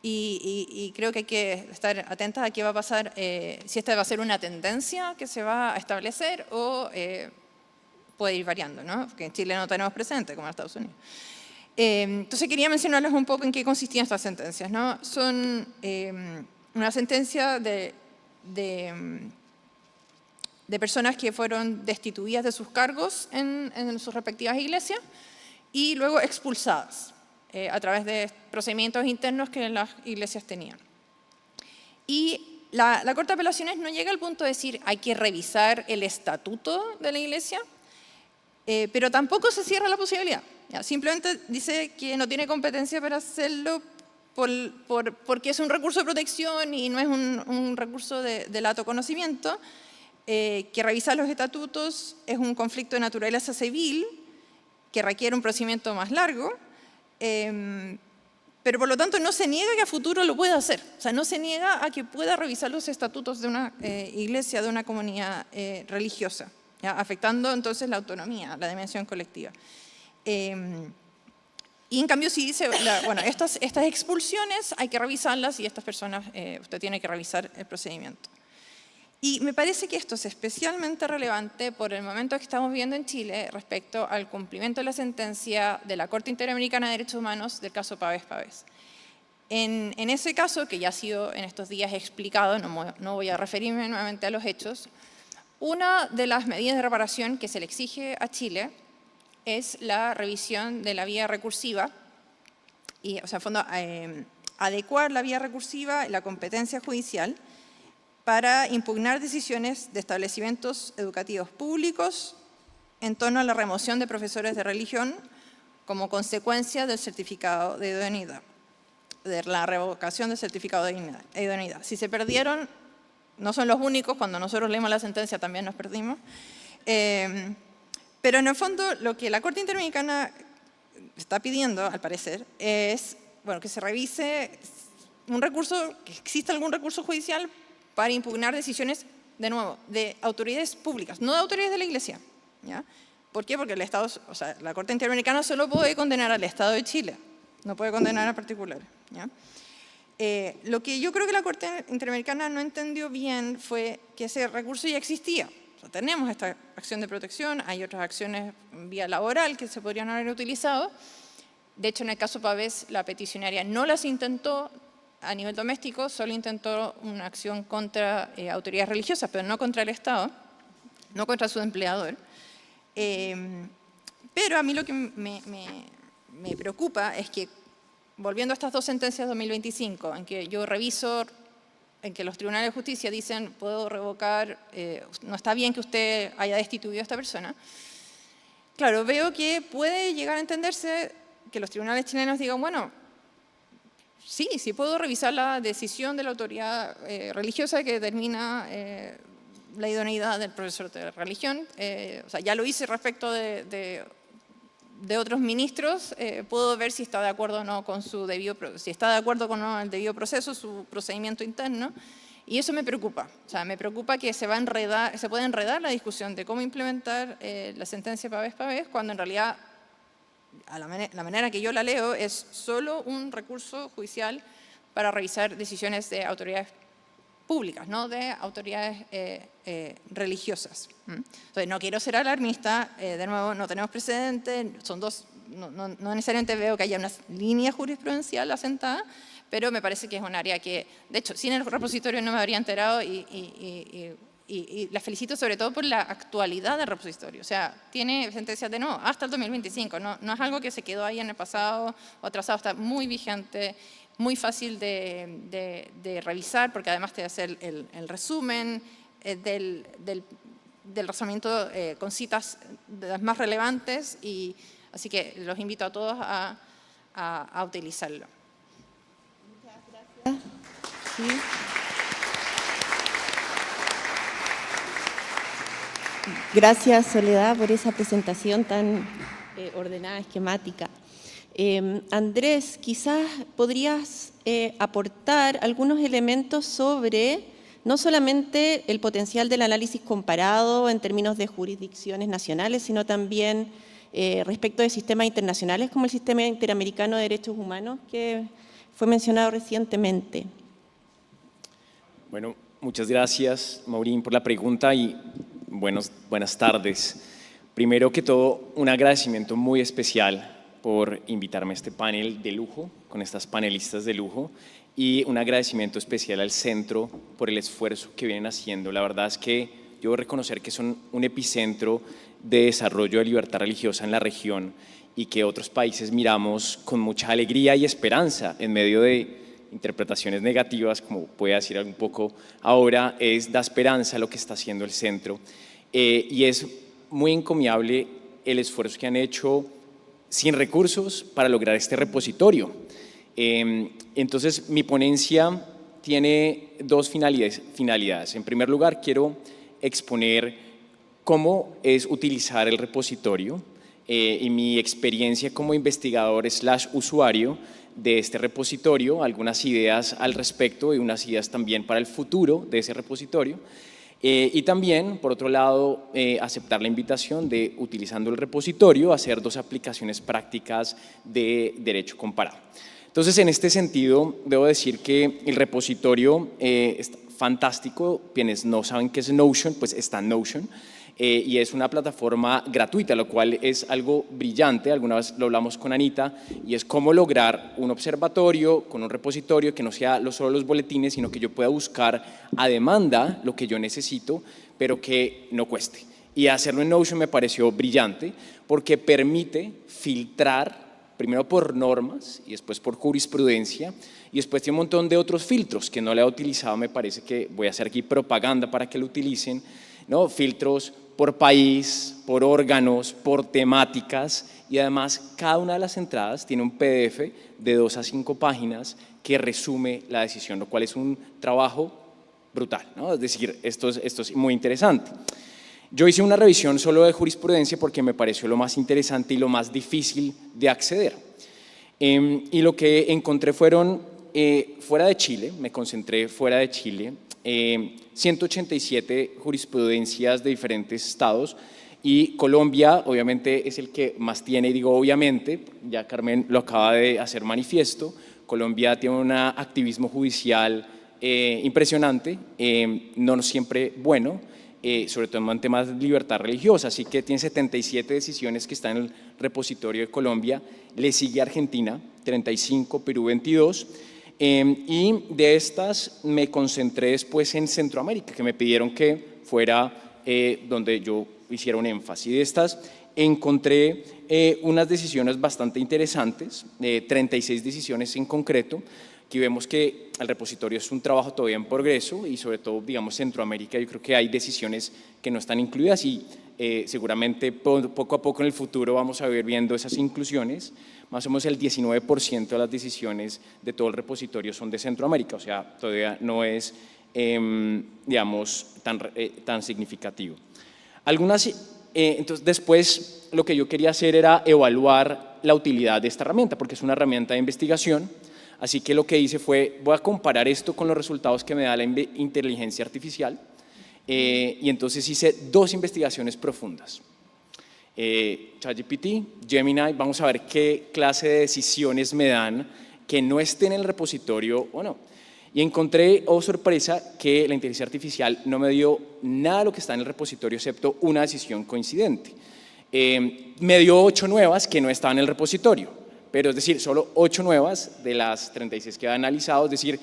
y creo que hay que estar atentas a qué va a pasar, si esta va a ser una tendencia que se va a establecer o puede ir variando, ¿no? Porque en Chile no tenemos presente, como en Estados Unidos. Entonces quería mencionarles un poco en qué consistían estas sentencias, ¿no? Son una sentencia de personas que fueron destituidas de sus cargos en sus respectivas iglesias y luego expulsadas a través de procedimientos internos que las iglesias tenían. Y la Corte de Apelaciones no llega al punto de decir hay que revisar el estatuto de la iglesia, pero tampoco se cierra la posibilidad. Simplemente dice que no tiene competencia para hacerlo porque es un recurso de protección y no es un recurso de lato conocimiento, que revisar los estatutos es un conflicto de naturaleza civil que requiere un procedimiento más largo, pero por lo tanto no se niega que a futuro lo pueda hacer. O sea, no se niega a que pueda revisar los estatutos de una iglesia, de una comunidad religiosa, ¿ya? Afectando entonces la autonomía, la dimensión colectiva. Y en cambio si dice, bueno, estas expulsiones hay que revisarlas y estas personas, usted tiene que revisar el procedimiento. Y me parece que esto es especialmente relevante por el momento que estamos viviendo en Chile respecto al cumplimiento de la sentencia de la Corte Interamericana de Derechos Humanos del caso Pavés. En ese caso, que ya ha sido en estos días explicado, no voy a referirme nuevamente a los hechos, una de las medidas de reparación que se le exige a Chile es la revisión de la vía recursiva, y, o sea, adecuar la vía recursiva y la competencia judicial para impugnar decisiones de establecimientos educativos públicos en torno a la remoción de profesores de religión como consecuencia del certificado de idoneidad, de la revocación del certificado de idoneidad. Si se perdieron, no son los únicos, cuando nosotros leímos la sentencia también nos perdimos, pero en el fondo lo que la Corte Interamericana está pidiendo, al parecer, es que se revise un recurso, que exista algún recurso judicial para impugnar decisiones, de nuevo, de autoridades públicas, no de autoridades de la Iglesia. ¿Ya? ¿Por qué? Porque el Estado, la Corte Interamericana solo puede condenar al Estado de Chile, no puede condenar a particulares. ¿Ya? Lo que yo creo que la Corte Interamericana no entendió bien fue que ese recurso ya existía. O sea, tenemos esta acción de protección, hay otras acciones vía laboral que se podrían haber utilizado. De hecho, en el caso Pavés, la peticionaria no las intentó a nivel doméstico, solo intentó una acción contra autoridades religiosas, pero no contra el Estado, no contra su empleador. Pero a mí lo que me preocupa es que, volviendo a estas dos sentencias de 2025, en que yo reviso, en que los tribunales de justicia dicen, puedo revocar, no está bien que usted haya destituido a esta persona, claro, veo que puede llegar a entenderse que los tribunales chilenos digan, bueno, sí puedo revisar la decisión de la autoridad religiosa que determina la idoneidad del profesor de religión. O sea, ya lo hice respecto de otros ministros, puedo ver si está de acuerdo o no con su si está de acuerdo con el debido proceso, su procedimiento interno, y eso me preocupa. O sea, me preocupa que se puede enredar la discusión de cómo implementar la sentencia Pavés, cuando en realidad la manera que yo la leo es solo un recurso judicial para revisar decisiones de autoridades públicas, no de autoridades religiosas. Entonces, no quiero ser alarmista, de nuevo, no tenemos precedentes, son dos, no necesariamente veo que haya una línea jurisprudencial asentada, pero me parece que es un área que, de hecho, sin el repositorio no me habría enterado y la felicito sobre todo por la actualidad del repositorio. O sea, tiene sentencias de nuevo hasta el 2025, no es algo que se quedó ahí en el pasado o atrasado, está muy vigente, muy fácil de revisar, porque además te hace el resumen del razonamiento con citas de las más relevantes, y así que los invito a todos a utilizarlo. Muchas gracias. Sí. Gracias, Soledad, por esa presentación tan ordenada, esquemática. Andrés, quizás podrías aportar algunos elementos sobre no solamente el potencial del análisis comparado en términos de jurisdicciones nacionales, sino también respecto de sistemas internacionales como el Sistema Interamericano de Derechos Humanos, que fue mencionado recientemente. Bueno, muchas gracias, Maureen, por la pregunta y buenas tardes. Primero que todo, un agradecimiento muy especial por invitarme a este panel de lujo, con estas panelistas de lujo, y un agradecimiento especial al centro por el esfuerzo que vienen haciendo. La verdad es que yo debo reconocer que son un epicentro de desarrollo de libertad religiosa en la región y que otros países miramos con mucha alegría y esperanza en medio de interpretaciones negativas, como puede decir un poco ahora, da esperanza a lo que está haciendo el centro. Y es muy encomiable el esfuerzo que han hecho sin recursos para lograr este repositorio. Entonces, mi ponencia tiene dos finalidades. En primer lugar, quiero exponer cómo es utilizar el repositorio y mi experiencia como investigador / usuario de este repositorio, algunas ideas al respecto y unas ideas también para el futuro de ese repositorio. Y también, por otro lado, aceptar la invitación de, utilizando el repositorio, hacer dos aplicaciones prácticas de derecho comparado. Entonces, en este sentido, debo decir que el repositorio fantástico. Quienes no saben qué es Notion, pues está Notion. Y es una plataforma gratuita, lo cual es algo brillante. Alguna vez lo hablamos con Anita, y es cómo lograr un observatorio con un repositorio que no sea solo los boletines, sino que yo pueda buscar a demanda lo que yo necesito, pero que no cueste. Y hacerlo en Notion me pareció brillante porque permite filtrar primero por normas y después por jurisprudencia, y después tiene un montón de otros filtros que no le he utilizado. Me parece que voy a hacer aquí propaganda para que lo utilicen, ¿no? Filtros por país, por órganos, por temáticas, y además cada una de las entradas tiene un PDF de 2 a 5 páginas que resume la decisión, lo cual es un trabajo brutal, ¿no? Es decir, esto es muy interesante. Yo hice una revisión solo de jurisprudencia porque me pareció lo más interesante y lo más difícil de acceder. Y lo que encontré fueron, fuera de Chile, me concentré fuera de Chile, 187 jurisprudencias de diferentes estados, y Colombia obviamente es el que más tiene, y digo obviamente, ya Carmen lo acaba de hacer manifiesto. Colombia tiene un activismo judicial impresionante, no siempre bueno, sobre todo en temas de libertad religiosa, así que tiene 77 decisiones que están en el repositorio de Colombia. Le sigue Argentina, 35, Perú 22, y de estas me concentré después en Centroamérica, que me pidieron que fuera donde yo hiciera un énfasis. De estas encontré unas decisiones bastante interesantes, 36 decisiones en concreto. Aquí vemos que el repositorio es un trabajo todavía en progreso, y sobre todo, digamos, Centroamérica, yo creo que hay decisiones que no están incluidas, y seguramente poco a poco en el futuro vamos a ir viendo esas inclusiones. Más o menos el 19% de las decisiones de todo el repositorio son de Centroamérica, o sea, todavía no es, digamos, tan significativo. Entonces, después lo que yo quería hacer era evaluar la utilidad de esta herramienta, porque es una herramienta de investigación. Así que lo que hice fue, voy a comparar esto con los resultados que me da la inteligencia artificial, y entonces hice 2 investigaciones profundas. ChatGPT, Gemini, vamos a ver qué clase de decisiones me dan que no estén en el repositorio o no. Y encontré, oh sorpresa, que la inteligencia artificial no me dio nada de lo que está en el repositorio excepto una decisión coincidente. Me dio 8 nuevas que no estaban en el repositorio. Pero es decir, solo 8 nuevas de las 36 que he analizado, es decir,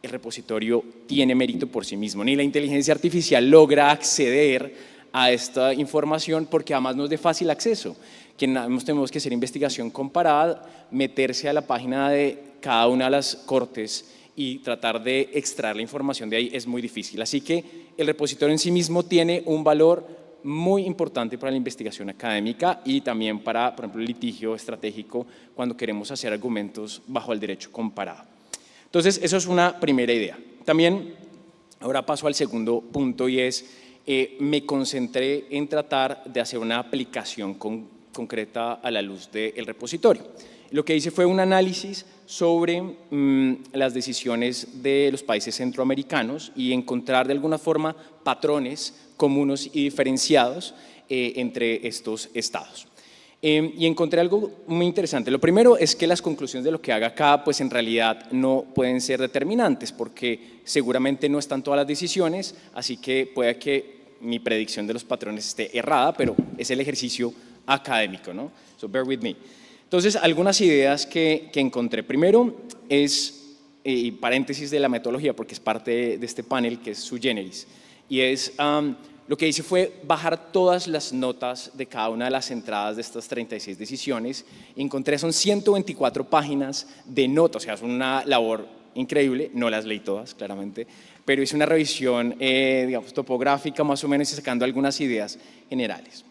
el repositorio tiene mérito por sí mismo. Ni la inteligencia artificial logra acceder a esta información porque además no es de fácil acceso. Tenemos que hacer investigación comparada, meterse a la página de cada una de las cortes y tratar de extraer la información de ahí es muy difícil. Así que el repositorio en sí mismo tiene un valor muy importante para la investigación académica y también para, por ejemplo, el litigio estratégico cuando queremos hacer argumentos bajo el derecho comparado. Entonces, eso es una primera idea. También, ahora paso al segundo punto, y es, me concentré en tratar de hacer una aplicación concreta a la luz del repositorio. Lo que hice fue un análisis sobre las decisiones de los países centroamericanos y encontrar de alguna forma patrones comunes y diferenciados entre estos estados. Y encontré algo muy interesante. Lo primero es que las conclusiones de lo que haga acá, pues en realidad no pueden ser determinantes, porque seguramente no están todas las decisiones, así que puede que mi predicción de los patrones esté errada, pero es el ejercicio académico, ¿no? So bear with me. Entonces, algunas ideas que encontré. Primero es, y paréntesis de la metodología, porque es parte de este panel que es sui generis, y es, lo que hice fue bajar todas las notas de cada una de las entradas de estas 36 decisiones. Encontré, son 124 páginas de notas, o sea, es una labor increíble, no las leí todas, claramente, pero hice una revisión, digamos, topográfica más o menos, y sacando algunas ideas generales.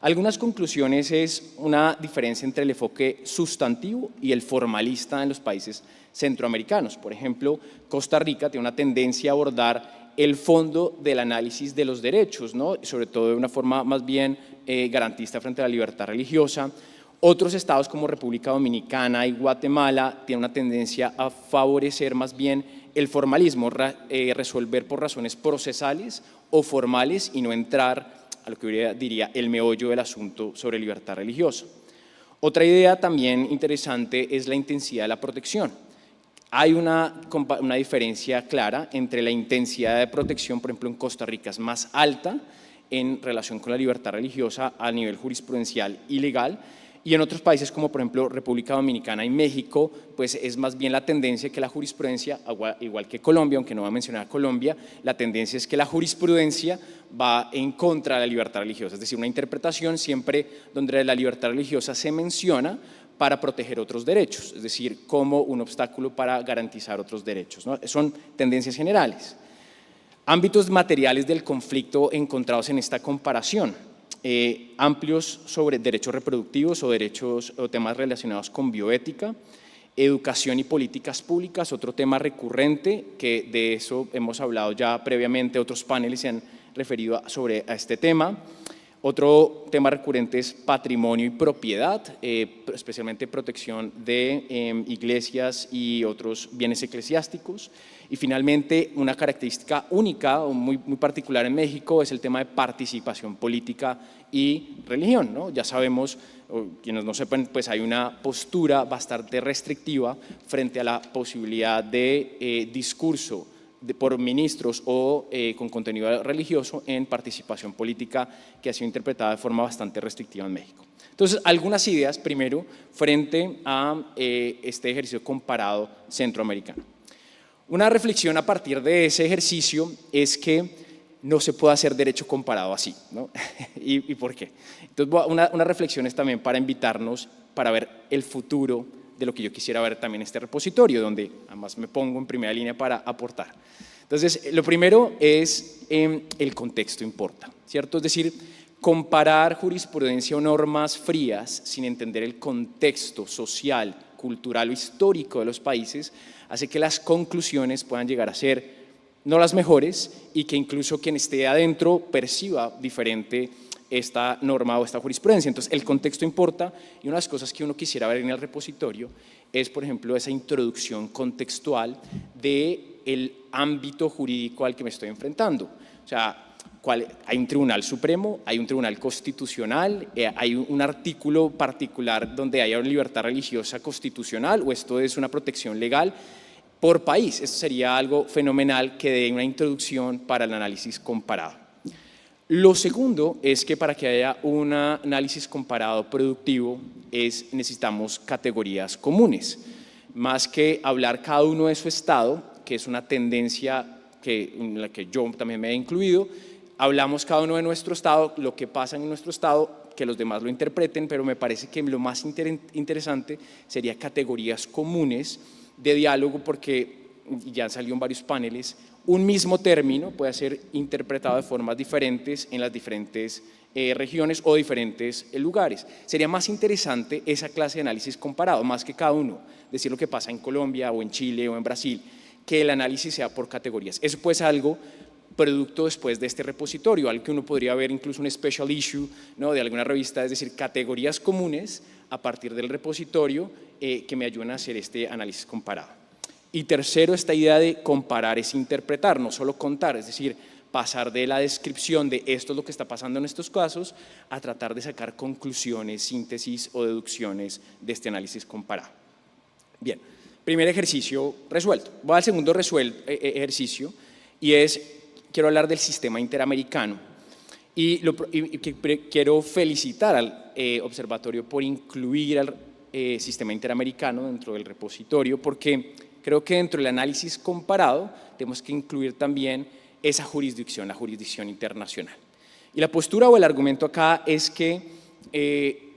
Algunas conclusiones es una diferencia entre el enfoque sustantivo y el formalista en los países centroamericanos. Por ejemplo, Costa Rica tiene una tendencia a abordar el fondo del análisis de los derechos, ¿no? Sobre todo de una forma más bien garantista frente a la libertad religiosa. Otros estados como República Dominicana y Guatemala tienen una tendencia a favorecer más bien el formalismo, resolver por razones procesales o formales y no entrar a lo que yo diría el meollo del asunto sobre libertad religiosa. Otra idea también interesante es la intensidad de la protección. hay una diferencia clara entre la intensidad de protección, por ejemplo, en Costa Rica es más alta en relación con la libertad religiosa a nivel jurisprudencial y legal, y en otros países como por ejemplo República Dominicana y México, pues es más bien la tendencia que la jurisprudencia, igual que Colombia, aunque no va a mencionar a Colombia, la tendencia es que la jurisprudencia va en contra de la libertad religiosa, es decir, una interpretación siempre donde la libertad religiosa se menciona para proteger otros derechos, es decir, como un obstáculo para garantizar otros derechos, ¿no? Son tendencias generales. Ámbitos materiales del conflicto encontrados en esta comparación, amplios sobre derechos reproductivos o temas relacionados con bioética, educación y políticas públicas, otro tema recurrente, que de eso hemos hablado ya previamente, otros paneles se han referido sobre este tema. Otro tema recurrente es patrimonio y propiedad, especialmente protección de iglesias y otros bienes eclesiásticos. Y finalmente, una característica única o muy particular en México es el tema de participación política y religión, ¿no? Ya sabemos, quienes no sepan, pues hay una postura bastante restrictiva frente a la posibilidad de discurso por ministros o con contenido religioso en participación política, que ha sido interpretada de forma bastante restrictiva en México. Entonces, algunas ideas, primero, frente a este ejercicio comparado centroamericano. Una reflexión a partir de ese ejercicio es que no se puede hacer derecho comparado así, ¿no? ¿Y por qué? Entonces, una reflexión es también para invitarnos para ver el futuro de lo que yo quisiera ver también en este repositorio, donde además me pongo en primera línea para aportar. Entonces, lo primero es el contexto importa, ¿cierto? Es decir, comparar jurisprudencia o normas frías sin entender el contexto social, cultural o histórico de los países hace que las conclusiones puedan llegar a ser no las mejores y que incluso quien esté adentro perciba diferente esta norma o esta jurisprudencia. Entonces, el contexto importa, y una de las cosas que uno quisiera ver en el repositorio es, por ejemplo, esa introducción contextual del ámbito jurídico al que me estoy enfrentando. O sea, hay un tribunal supremo, hay un tribunal constitucional, hay un artículo particular donde haya una libertad religiosa constitucional, o esto es una protección legal por país. Esto sería algo fenomenal que dé una introducción para el análisis comparado. Lo segundo es que para que haya un análisis comparado productivo necesitamos categorías comunes. Más que hablar cada uno de su estado, que es una tendencia en la que yo también me he incluido, hablamos cada uno de nuestro estado, lo que pasa en nuestro estado, que los demás lo interpreten, pero me parece que lo más interesante sería categorías comunes de diálogo, porque ya salió en varios paneles, un mismo término puede ser interpretado de formas diferentes en las diferentes regiones o diferentes lugares. Sería más interesante esa clase de análisis comparado, más que cada uno, decir lo que pasa en Colombia o en Chile o en Brasil, que el análisis sea por categorías. Eso puede ser algo producto después de este repositorio, algo que uno podría ver incluso un special issue, ¿no?, de alguna revista, es decir, categorías comunes a partir del repositorio que me ayudan a hacer este análisis comparado. Y tercero, esta idea de comparar es interpretar, no solo contar, es decir, pasar de la descripción de esto es lo que está pasando en estos casos a tratar de sacar conclusiones, síntesis o deducciones de este análisis comparado. Bien, primer ejercicio resuelto. Voy al segundo ejercicio y quiero hablar del sistema interamericano. Y quiero felicitar al observatorio por incluir al sistema interamericano dentro del repositorio, porque creo que dentro del análisis comparado tenemos que incluir también esa jurisdicción, la jurisdicción internacional. Y la postura o el argumento acá es que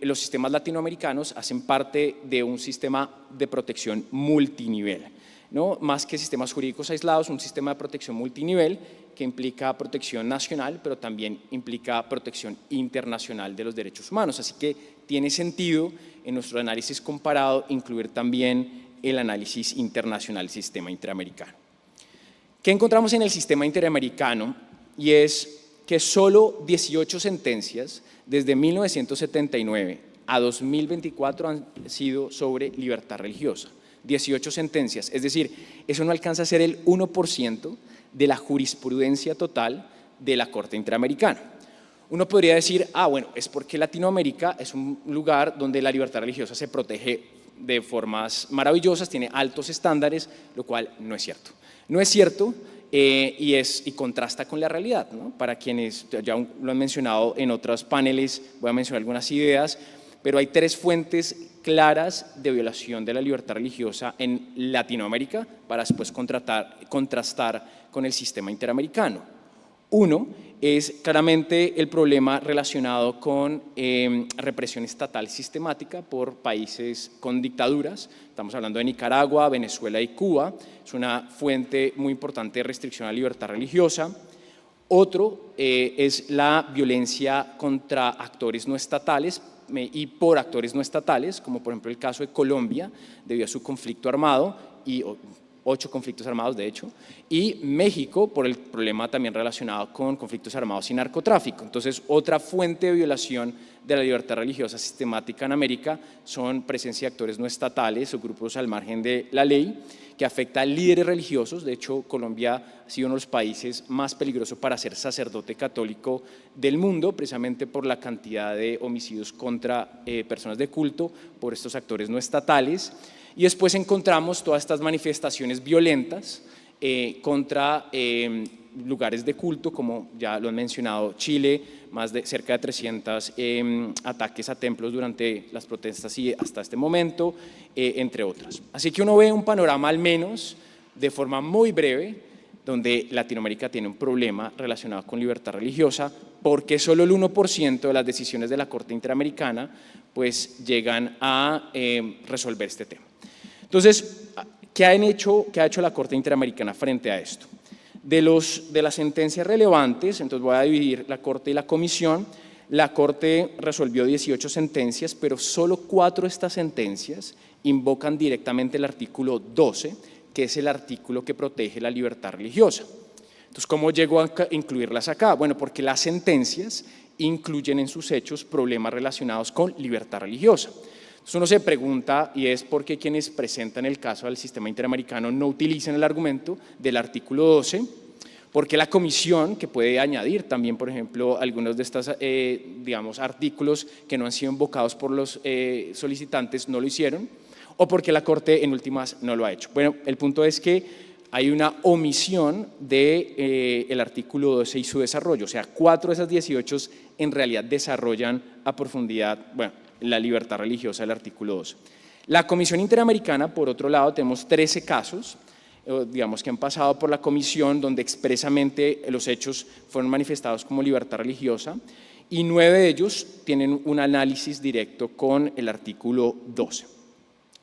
los sistemas latinoamericanos hacen parte de un sistema de protección multinivel, ¿no? Más que sistemas jurídicos aislados, un sistema de protección multinivel que implica protección nacional, pero también implica protección internacional de los derechos humanos. Así que tiene sentido en nuestro análisis comparado incluir también el análisis internacional del sistema interamericano. ¿Qué encontramos en el sistema interamericano? Y es que solo 18 sentencias desde 1979 a 2024 han sido sobre libertad religiosa. 18 sentencias, es decir, eso no alcanza a ser el 1% de la jurisprudencia total de la Corte Interamericana. Uno podría decir, bueno, es porque Latinoamérica es un lugar donde la libertad religiosa se protege de formas maravillosas, tiene altos estándares, lo cual no es cierto. No es cierto y contrasta con la realidad, ¿no? Para quienes ya lo han mencionado en otros paneles, voy a mencionar algunas ideas, pero hay 3 fuentes claras de violación de la libertad religiosa en Latinoamérica para después contrastar con el sistema interamericano. Uno es claramente el problema relacionado con represión estatal sistemática por países con dictaduras. Estamos hablando de Nicaragua, Venezuela y Cuba. Es una fuente muy importante de restricción a la libertad religiosa. Otro es la violencia contra actores no estatales y por actores no estatales, como por ejemplo el caso de Colombia, debido a su conflicto armado, y 8 conflictos armados de hecho, y México por el problema también relacionado con conflictos armados y narcotráfico. Entonces, otra fuente de violación de la libertad religiosa sistemática en América son presencia de actores no estatales o grupos al margen de la ley, que afecta a líderes religiosos. De hecho, Colombia ha sido uno de los países más peligrosos para ser sacerdote católico del mundo, precisamente por la cantidad de homicidios contra personas de culto por estos actores no estatales. Y después encontramos todas estas manifestaciones violentas contra lugares de culto, como ya lo han mencionado Chile, cerca de 300 ataques a templos durante las protestas y hasta este momento, entre otras. Así que uno ve un panorama al menos de forma muy breve donde Latinoamérica tiene un problema relacionado con libertad religiosa, porque solo el 1% de las decisiones de la Corte Interamericana pues llegan a resolver este tema. Entonces, ¿qué ha hecho la Corte Interamericana frente a esto? De las sentencias relevantes, entonces voy a dividir la Corte y la Comisión. La Corte resolvió 18 sentencias, pero solo 4 de estas sentencias invocan directamente el artículo 12, que es el artículo que protege la libertad religiosa. Entonces, ¿cómo llegó a incluirlas acá? Bueno, porque las sentencias incluyen en sus hechos problemas relacionados con libertad religiosa. Entonces uno se pregunta, y es por qué quienes presentan el caso al sistema interamericano no utilizan el argumento del artículo 12, porque la comisión, que puede añadir también, por ejemplo, algunos de estos artículos que no han sido invocados por los solicitantes, no lo hicieron, o porque la Corte en últimas no lo ha hecho. Bueno, el punto es que hay una omisión del artículo 12 y su desarrollo, o sea, 4 de esas 18 en realidad desarrollan a profundidad, la libertad religiosa del artículo 12. La Comisión Interamericana, por otro lado, tenemos 13 casos, que han pasado por la comisión donde expresamente los hechos fueron manifestados como libertad religiosa, y 9 de ellos tienen un análisis directo con el artículo 12.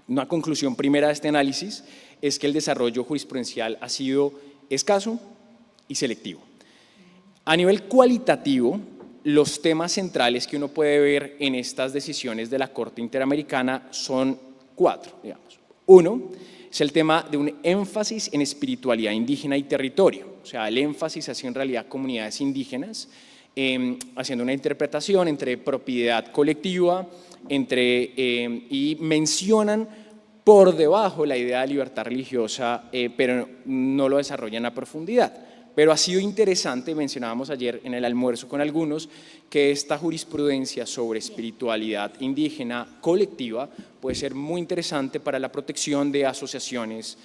Una conclusión primera de este análisis es que el desarrollo jurisprudencial ha sido escaso y selectivo. A nivel cualitativo, los temas centrales que uno puede ver en estas decisiones de la Corte Interamericana son 4, digamos. Uno es el tema de un énfasis en espiritualidad indígena y territorio, o sea, el énfasis hacia en realidad comunidades indígenas, haciendo una interpretación entre propiedad colectiva, y mencionan por debajo la idea de libertad religiosa, pero no lo desarrollan a profundidad. Pero ha sido interesante, mencionábamos ayer en el almuerzo con algunos, que esta jurisprudencia sobre espiritualidad indígena colectiva puede ser muy interesante para la protección de asociaciones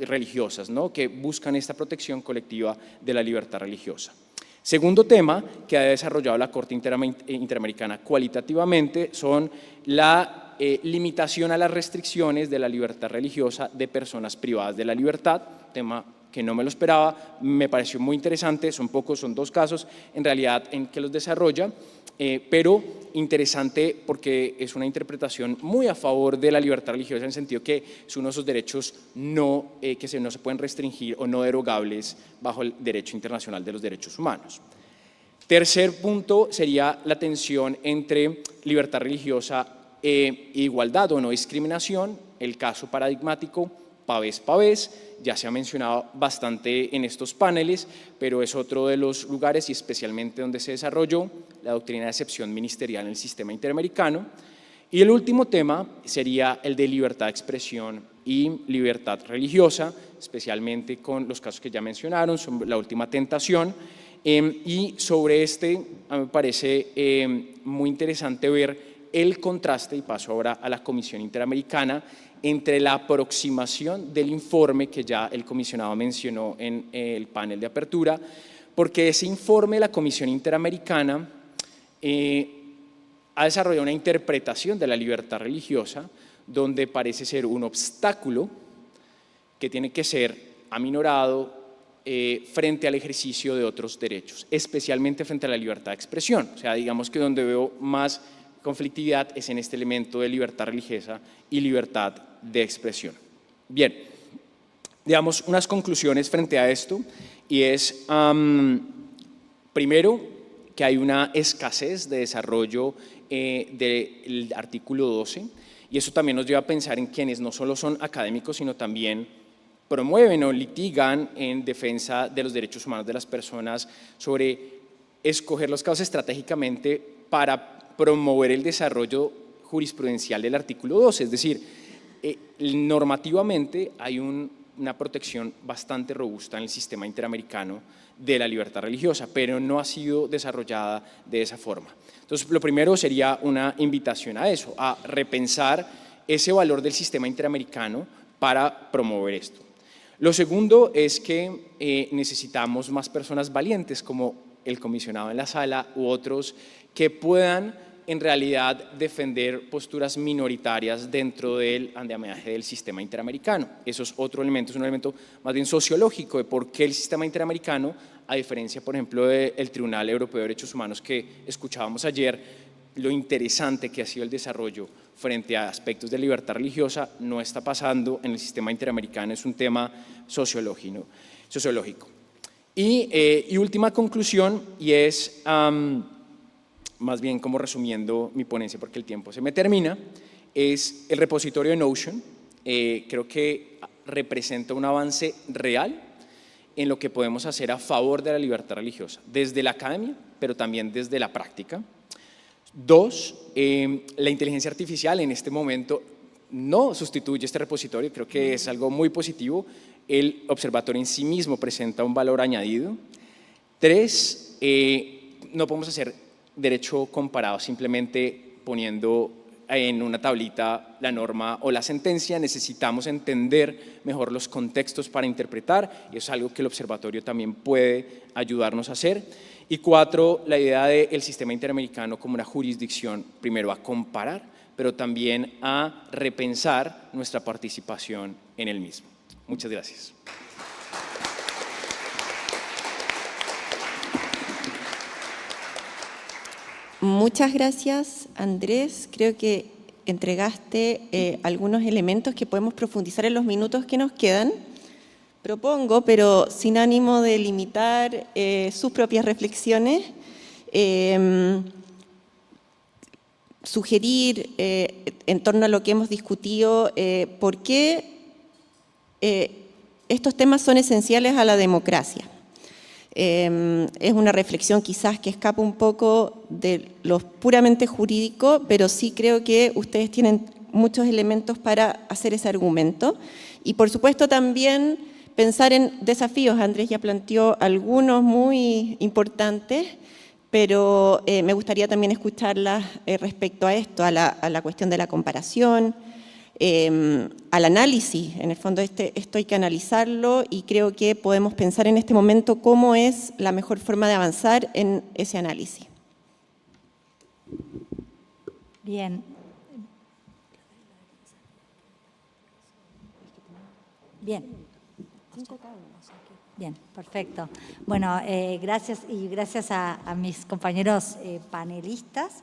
religiosas, ¿no?, que buscan esta protección colectiva de la libertad religiosa. Segundo tema que ha desarrollado la Corte Interamericana cualitativamente son la limitación a las restricciones de la libertad religiosa de personas privadas de la libertad, tema que no me lo esperaba, me pareció muy interesante, son 2 casos en realidad en que los desarrolla, pero interesante porque es una interpretación muy a favor de la libertad religiosa en el sentido que es uno de esos derechos no se pueden restringir o no derogables bajo el derecho internacional de los derechos humanos. Tercer punto sería la tensión entre libertad religiosa e igualdad o no discriminación, el caso paradigmático Pavés, ya se ha mencionado bastante en estos paneles, pero es otro de los lugares y especialmente donde se desarrolló la doctrina de excepción ministerial en el sistema interamericano. Y el último tema sería el de libertad de expresión y libertad religiosa, especialmente con los casos que ya mencionaron, sobre la última tentación. Y sobre a mí me parece muy interesante ver el contraste, y paso ahora a la Comisión Interamericana, entre la aproximación del informe que ya el comisionado mencionó en el panel de apertura, porque ese informe de la Comisión Interamericana ha desarrollado una interpretación de la libertad religiosa donde parece ser un obstáculo que tiene que ser aminorado frente al ejercicio de otros derechos, especialmente frente a la libertad de expresión. O sea, digamos que donde veo más conflictividad es en este elemento de libertad religiosa y libertad de expresión. Bien, digamos unas conclusiones frente a esto, y es, primero, que hay una escasez de desarrollo del artículo 12, y eso también nos lleva a pensar en quienes no solo son académicos, sino también promueven o litigan en defensa de los derechos humanos de las personas, sobre escoger los casos estratégicamente para promover el desarrollo jurisprudencial del artículo 12, es decir, normativamente hay una protección bastante robusta en el sistema interamericano de la libertad religiosa, pero no ha sido desarrollada de esa forma. Entonces, lo primero sería una invitación a eso, a repensar ese valor del sistema interamericano para promover esto. Lo segundo es que necesitamos más personas valientes, como el comisionado en la sala u otros, que puedan en realidad defender posturas minoritarias dentro del andamiaje del sistema interamericano. Eso es otro elemento, es un elemento más bien sociológico de por qué el sistema interamericano, a diferencia, por ejemplo, del Tribunal Europeo de Derechos Humanos que escuchábamos ayer, lo interesante que ha sido el desarrollo frente a aspectos de libertad religiosa no está pasando en el sistema interamericano, es un tema sociológico. Y última conclusión, y es más bien como resumiendo mi ponencia porque el tiempo se me termina, es el repositorio de Notion. Creo que representa un avance real en lo que podemos hacer a favor de la libertad religiosa, desde la academia, pero también desde la práctica. Dos, la inteligencia artificial en este momento no sustituye este repositorio, creo que es algo muy positivo. El observatorio en sí mismo presenta un valor añadido. Tres, no podemos hacer derecho comparado simplemente poniendo en una tablita la norma o la sentencia, necesitamos entender mejor los contextos para interpretar, y es algo que el observatorio también puede ayudarnos a hacer. Y cuatro, la idea del sistema interamericano como una jurisdicción, primero a comparar, pero también a repensar nuestra participación en el mismo. Muchas gracias. Muchas gracias, Andrés. Creo que entregaste algunos elementos que podemos profundizar en los minutos que nos quedan. Propongo, pero sin ánimo de limitar sus propias reflexiones, sugerir en torno a lo que hemos discutido por qué estos temas son esenciales a la democracia. Es una reflexión quizás que escapa un poco de lo puramente jurídico, pero sí creo que ustedes tienen muchos elementos para hacer ese argumento. Y por supuesto también pensar en desafíos. Andrés ya planteó algunos muy importantes, pero me gustaría también escucharlas respecto a esto, a la cuestión de la comparación, al análisis. En el fondo esto hay que analizarlo y creo que podemos pensar en este momento cómo es la mejor forma de avanzar en ese análisis. Bien. Bien. Bien, perfecto. Bueno, gracias y gracias a mis compañeros panelistas,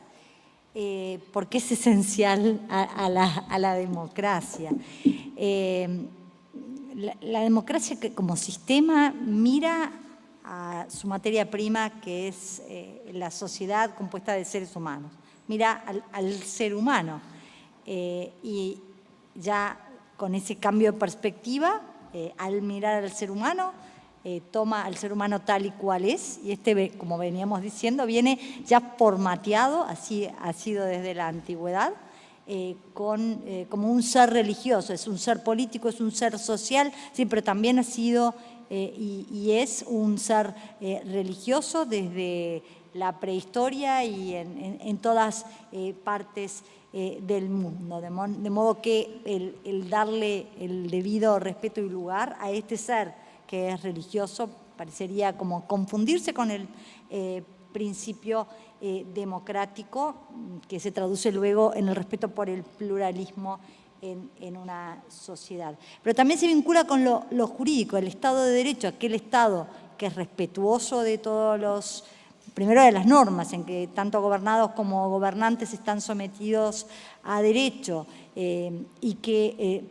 porque es esencial a la democracia. La democracia que como sistema mira a su materia prima, que es la sociedad compuesta de seres humanos. Mira al ser humano y ya con ese cambio de perspectiva, al mirar al ser humano, toma al ser humano tal y cual es, y como veníamos diciendo, viene ya formateado, así ha sido desde la antigüedad, como un ser religioso, es un ser político, es un ser social, sí, pero también ha sido y es un ser religioso desde la prehistoria y en todas partes del mundo. De modo que el darle el debido respeto y lugar a este ser que es religioso parecería como confundirse con el principio democrático que se traduce luego en el respeto por el pluralismo en una sociedad. Pero también se vincula con lo jurídico, el Estado de Derecho, aquel Estado que es respetuoso de todos los, primero de las normas, en que tanto gobernados como gobernantes están sometidos a derecho y que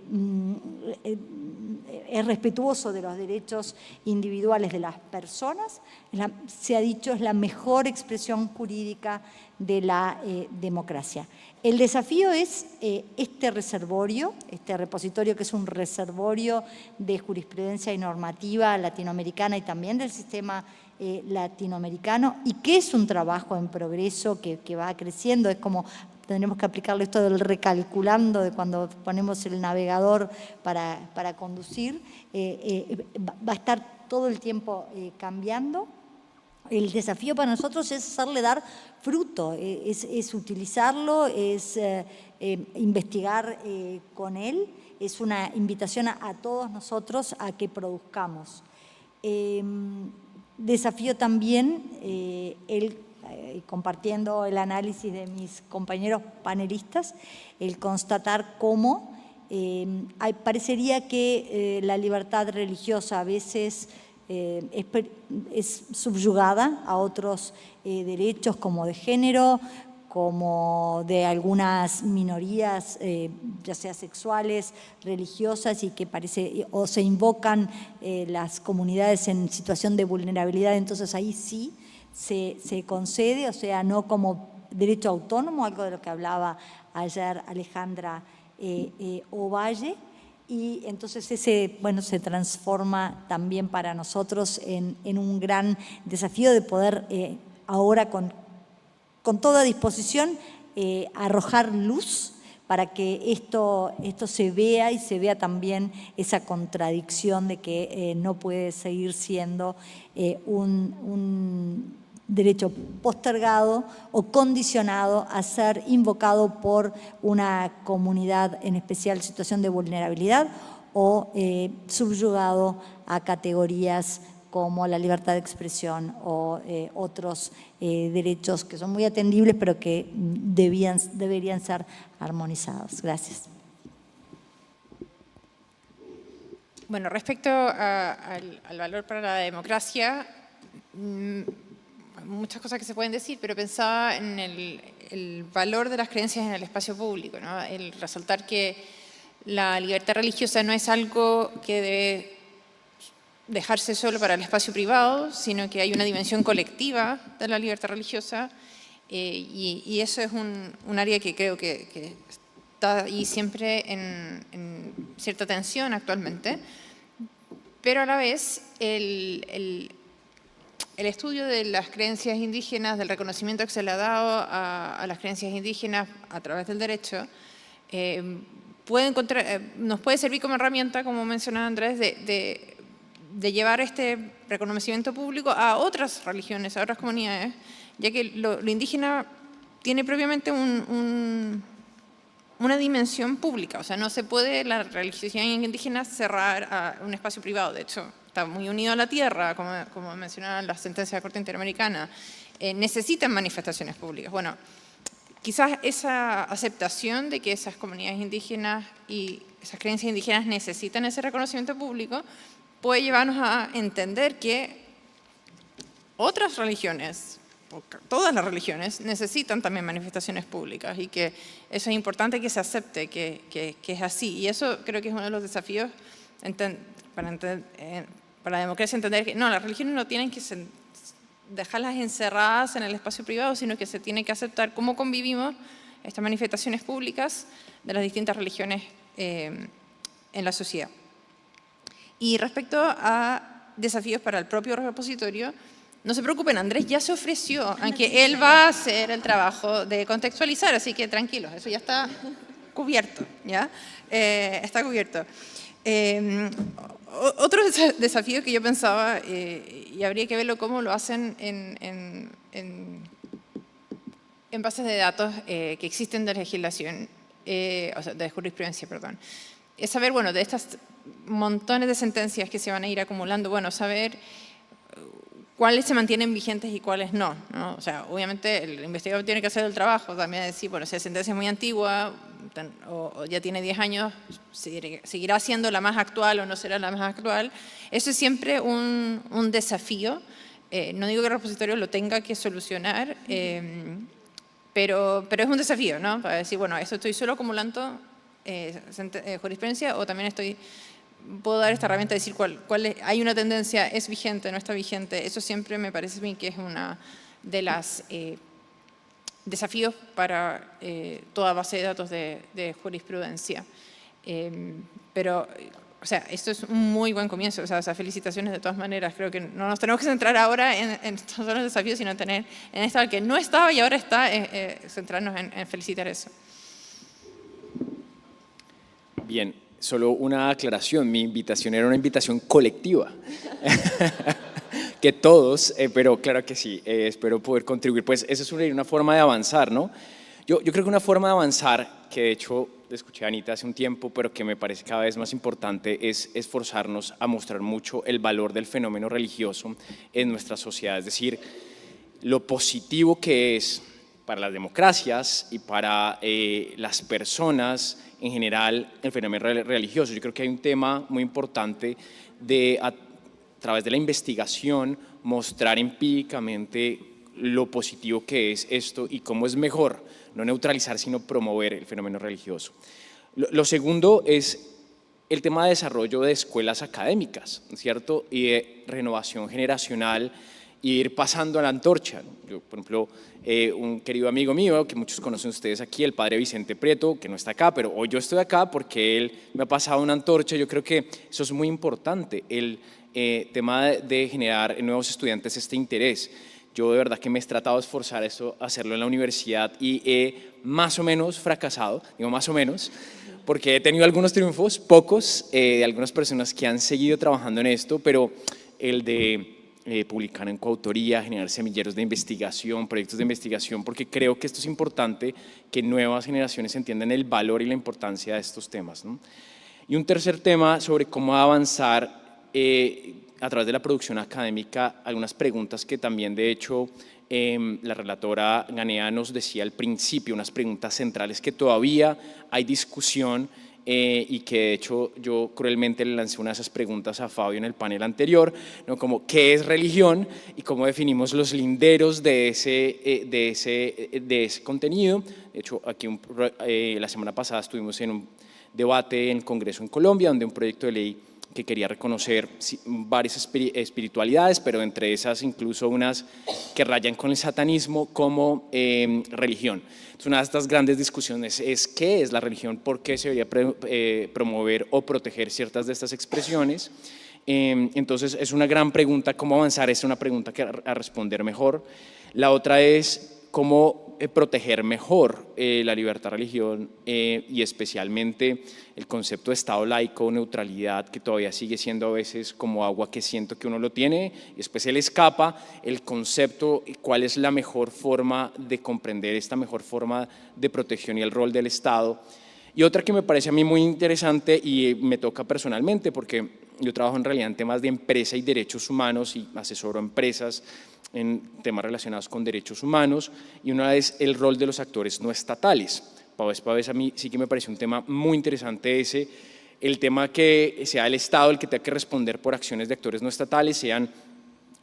es respetuoso de los derechos individuales de las personas, se ha dicho es la mejor expresión jurídica de la democracia. El desafío es este reservorio, este repositorio que es un reservorio de jurisprudencia y normativa latinoamericana y también del sistema latinoamericano, y que es un trabajo en progreso que va creciendo. Es como tendremos que aplicarle esto del recalculando, de cuando ponemos el navegador para conducir, va a estar todo el tiempo cambiando. El desafío para nosotros es hacerle dar fruto, es utilizarlo, es investigar con él, es una invitación a todos nosotros a que produzcamos. Desafío también, compartiendo el análisis de mis compañeros panelistas, el constatar cómo parecería que la libertad religiosa a veces es subyugada a otros derechos como de género, como de algunas minorías, ya sea sexuales, religiosas, y que parece, o se invocan las comunidades en situación de vulnerabilidad, entonces ahí sí se concede, o sea, no como derecho autónomo, algo de lo que hablaba ayer Alejandra Ovalle. Y entonces ese, bueno, se transforma también para nosotros en un gran desafío de poder ahora con toda disposición arrojar luz para que esto se vea y se vea también esa contradicción de que no puede seguir siendo un derecho postergado o condicionado a ser invocado por una comunidad en especial situación de vulnerabilidad o subyugado a categorías como la libertad de expresión o otros derechos que son muy atendibles pero que deberían ser armonizados. Gracias. Bueno, respecto al valor para la democracia, muchas cosas que se pueden decir, pero pensaba en el valor de las creencias en el espacio público, ¿no? El resaltar que la libertad religiosa no es algo que debe dejarse solo para el espacio privado, sino que hay una dimensión colectiva de la libertad religiosa y eso es un área que creo que está ahí siempre en cierta tensión actualmente, pero a la vez el estudio de las creencias indígenas, del reconocimiento que se le ha dado a las creencias indígenas a través del derecho, nos puede servir como herramienta, como mencionaba Andrés, de llevar este reconocimiento público a otras religiones, a otras comunidades, ya que lo indígena tiene propiamente una dimensión pública. O sea, no se puede la religiosidad indígena cerrar a un espacio privado. De hecho, está muy unido a la tierra, como mencionaban las sentencias de la Corte Interamericana. Necesitan manifestaciones públicas. Bueno, quizás esa aceptación de que esas comunidades indígenas y esas creencias indígenas necesitan ese reconocimiento público puede llevarnos a entender que otras religiones, todas las religiones, necesitan también manifestaciones públicas y que eso es importante que se acepte, que es así. Y eso creo que es uno de los desafíos para la democracia, entender que no, las religiones no tienen que dejarlas encerradas en el espacio privado, sino que se tiene que aceptar cómo convivimos estas manifestaciones públicas de las distintas religiones en la sociedad. Y respecto a desafíos para el propio repositorio, no se preocupen, Andrés ya se ofreció, aunque él va a hacer el trabajo de contextualizar, así que tranquilos, eso ya está cubierto, ¿ya? Está cubierto. Otro desafío que yo pensaba, y habría que verlo cómo lo hacen en bases de datos que existen de legislación, o sea, de jurisprudencia, perdón, es saber, bueno, de estas montones de sentencias que se van a ir acumulando, bueno, saber cuáles se mantienen vigentes y cuáles no, ¿no? O sea, obviamente el investigador tiene que hacer el trabajo, también decir, bueno, si la sentencia es muy antigua o ya tiene 10 años, ¿seguirá siendo la más actual o no será la más actual? Eso es siempre un desafío. No digo que el repositorio lo tenga que solucionar, pero es un desafío, ¿no? Para decir, bueno, ¿esto estoy solo acumulando jurisprudencia o también puedo dar esta herramienta de decir hay una tendencia, es vigente, no está vigente? Eso siempre me parece a mí que es una de las desafíos para toda base de datos de jurisprudencia. Pero, o sea, esto es un muy buen comienzo, o sea, felicitaciones de todas maneras. Creo que no nos tenemos que centrar ahora en todos los desafíos, sino en esto al que no estaba y ahora está, centrarnos en felicitar eso. Bien, solo una aclaración, mi invitación era una invitación colectiva, que todos, pero claro que sí, espero poder contribuir, pues esa es una forma de avanzar, ¿no? Yo creo que una forma de avanzar, que de hecho escuché a Anita hace un tiempo, pero que me parece cada vez más importante, es esforzarnos a mostrar mucho el valor del fenómeno religioso en nuestra sociedad, es decir, lo positivo que es para las democracias y para las personas en general el fenómeno religioso. Yo creo que hay un tema muy importante de, a través de la investigación, mostrar empíricamente lo positivo que es esto y cómo es mejor, no neutralizar, sino promover el fenómeno religioso. Lo segundo es el tema de desarrollo de escuelas académicas, ¿cierto? Y de renovación generacional, y ir pasando a la antorcha. Yo, por ejemplo, un querido amigo mío, que muchos conocen ustedes aquí, el padre Vicente Prieto, que no está acá, pero hoy yo estoy acá porque él me ha pasado una antorcha. Yo creo que eso es muy importante, el tema de generar en nuevos estudiantes este interés. Yo de verdad que me he tratado de esforzar hacerlo en la universidad y he más o menos fracasado, digo más o menos, porque he tenido algunos triunfos, pocos, de algunas personas que han seguido trabajando en esto, pero el de publicar en coautoría, generar semilleros de investigación, proyectos de investigación, porque creo que esto es importante, que nuevas generaciones entiendan el valor y la importancia de estos temas, ¿no? Y un tercer tema sobre cómo avanzar a través de la producción académica, algunas preguntas que también de hecho la relatora Ganea nos decía al principio, unas preguntas centrales que todavía hay discusión, y que de hecho yo cruelmente le lancé una de esas preguntas a Fabio en el panel anterior, ¿no? Como ¿qué es religión? Y cómo definimos los linderos de ese contenido. De hecho, aquí la semana pasada estuvimos en un debate en el Congreso en Colombia, donde un proyecto de ley que quería reconocer varias espiritualidades, pero entre esas incluso unas que rayan con el satanismo como religión. Entonces, una de estas grandes discusiones es ¿qué es la religión? ¿Por qué se debería promover o proteger ciertas de estas expresiones? Entonces, es una gran pregunta, ¿cómo avanzar? Es una pregunta que a responder mejor. La otra es cómo proteger mejor la libertad de religión y especialmente el concepto de Estado laico, neutralidad, que todavía sigue siendo a veces como agua que siento que uno lo tiene y después se le escapa el concepto, cuál es la mejor forma de comprender esta mejor forma de protección y el rol del Estado. Y otra que me parece a mí muy interesante y me toca personalmente porque yo trabajo en realidad en temas de empresa y derechos humanos y asesoro a empresas en temas relacionados con derechos humanos, y una es el rol de los actores no estatales. A mí sí que me parece un tema muy interesante el tema que sea el Estado el que tenga que responder por acciones de actores no estatales, sean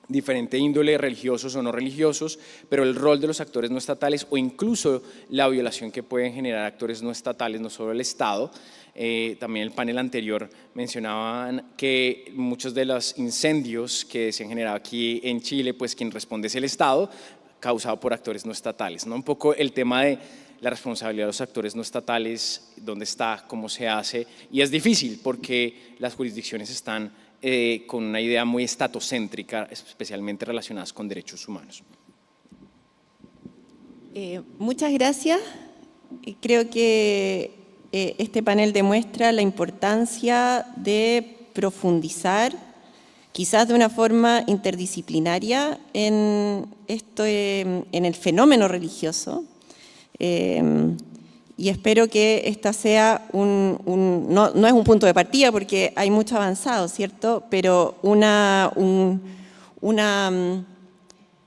diferente índole, religiosos o no religiosos, pero el rol de los actores no estatales o incluso la violación que pueden generar actores no estatales, no solo el Estado. También el panel anterior mencionaban que muchos de los incendios que se han generado aquí en Chile, pues quien responde es el Estado, causado por actores no estatales, ¿no? Un poco el tema de la responsabilidad de los actores no estatales, dónde está, cómo se hace, y es difícil porque las jurisdicciones están con una idea muy estatocéntrica, especialmente relacionadas con derechos humanos. Muchas gracias. Creo que este panel demuestra la importancia de profundizar, quizás de una forma interdisciplinaria, en el fenómeno religioso. Y espero que esta sea no es un punto de partida porque hay mucho avanzado, ¿cierto? Pero una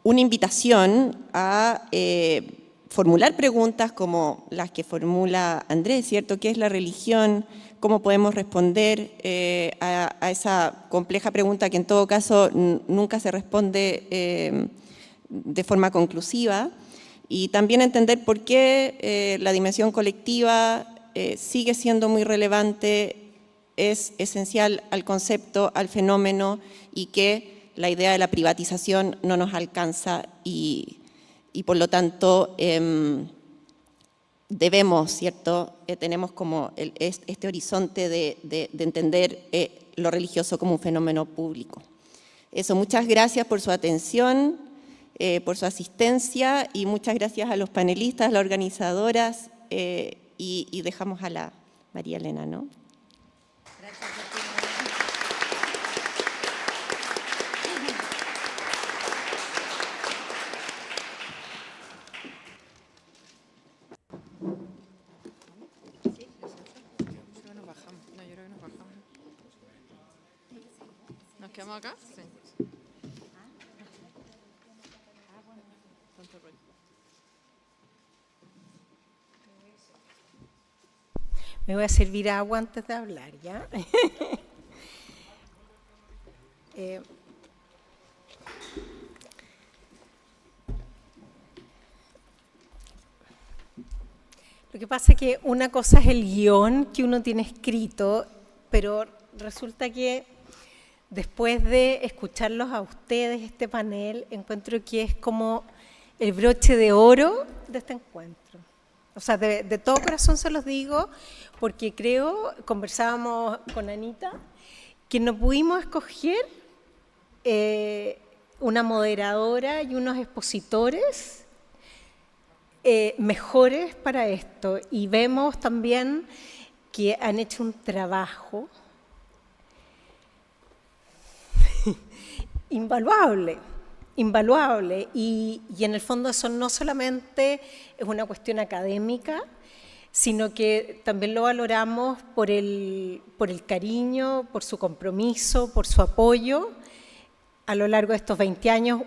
invitación a formular preguntas como las que formula Andrés, ¿cierto? ¿Qué es la religión? ¿Cómo podemos responder a esa compleja pregunta que en todo caso nunca se responde de forma conclusiva? Y también entender por qué la dimensión colectiva sigue siendo muy relevante, es esencial al concepto, al fenómeno, y que la idea de la privatización no nos alcanza y por lo tanto debemos, ¿cierto? Tenemos como este horizonte de entender lo religioso como un fenómeno público. Eso, muchas gracias por su atención, por su asistencia, y muchas gracias a los panelistas, a las organizadoras, y dejamos a la María Elena, ¿no? Gracias a ti. ¿Nos quedamos acá? Sí. Me voy a servir agua antes de hablar, ¿ya? Lo que pasa es que una cosa es el guión que uno tiene escrito, pero resulta que después de escucharlos a ustedes, este panel, encuentro que es como el broche de oro de este encuentro. O sea, de todo corazón se los digo, porque creo, conversábamos con Anita, que no pudimos escoger una moderadora y unos expositores mejores para esto. Y vemos también que han hecho un trabajo invaluable. Y en el fondo eso no solamente es una cuestión académica, sino que también lo valoramos por el cariño, por su compromiso, por su apoyo a lo largo de estos 20 años.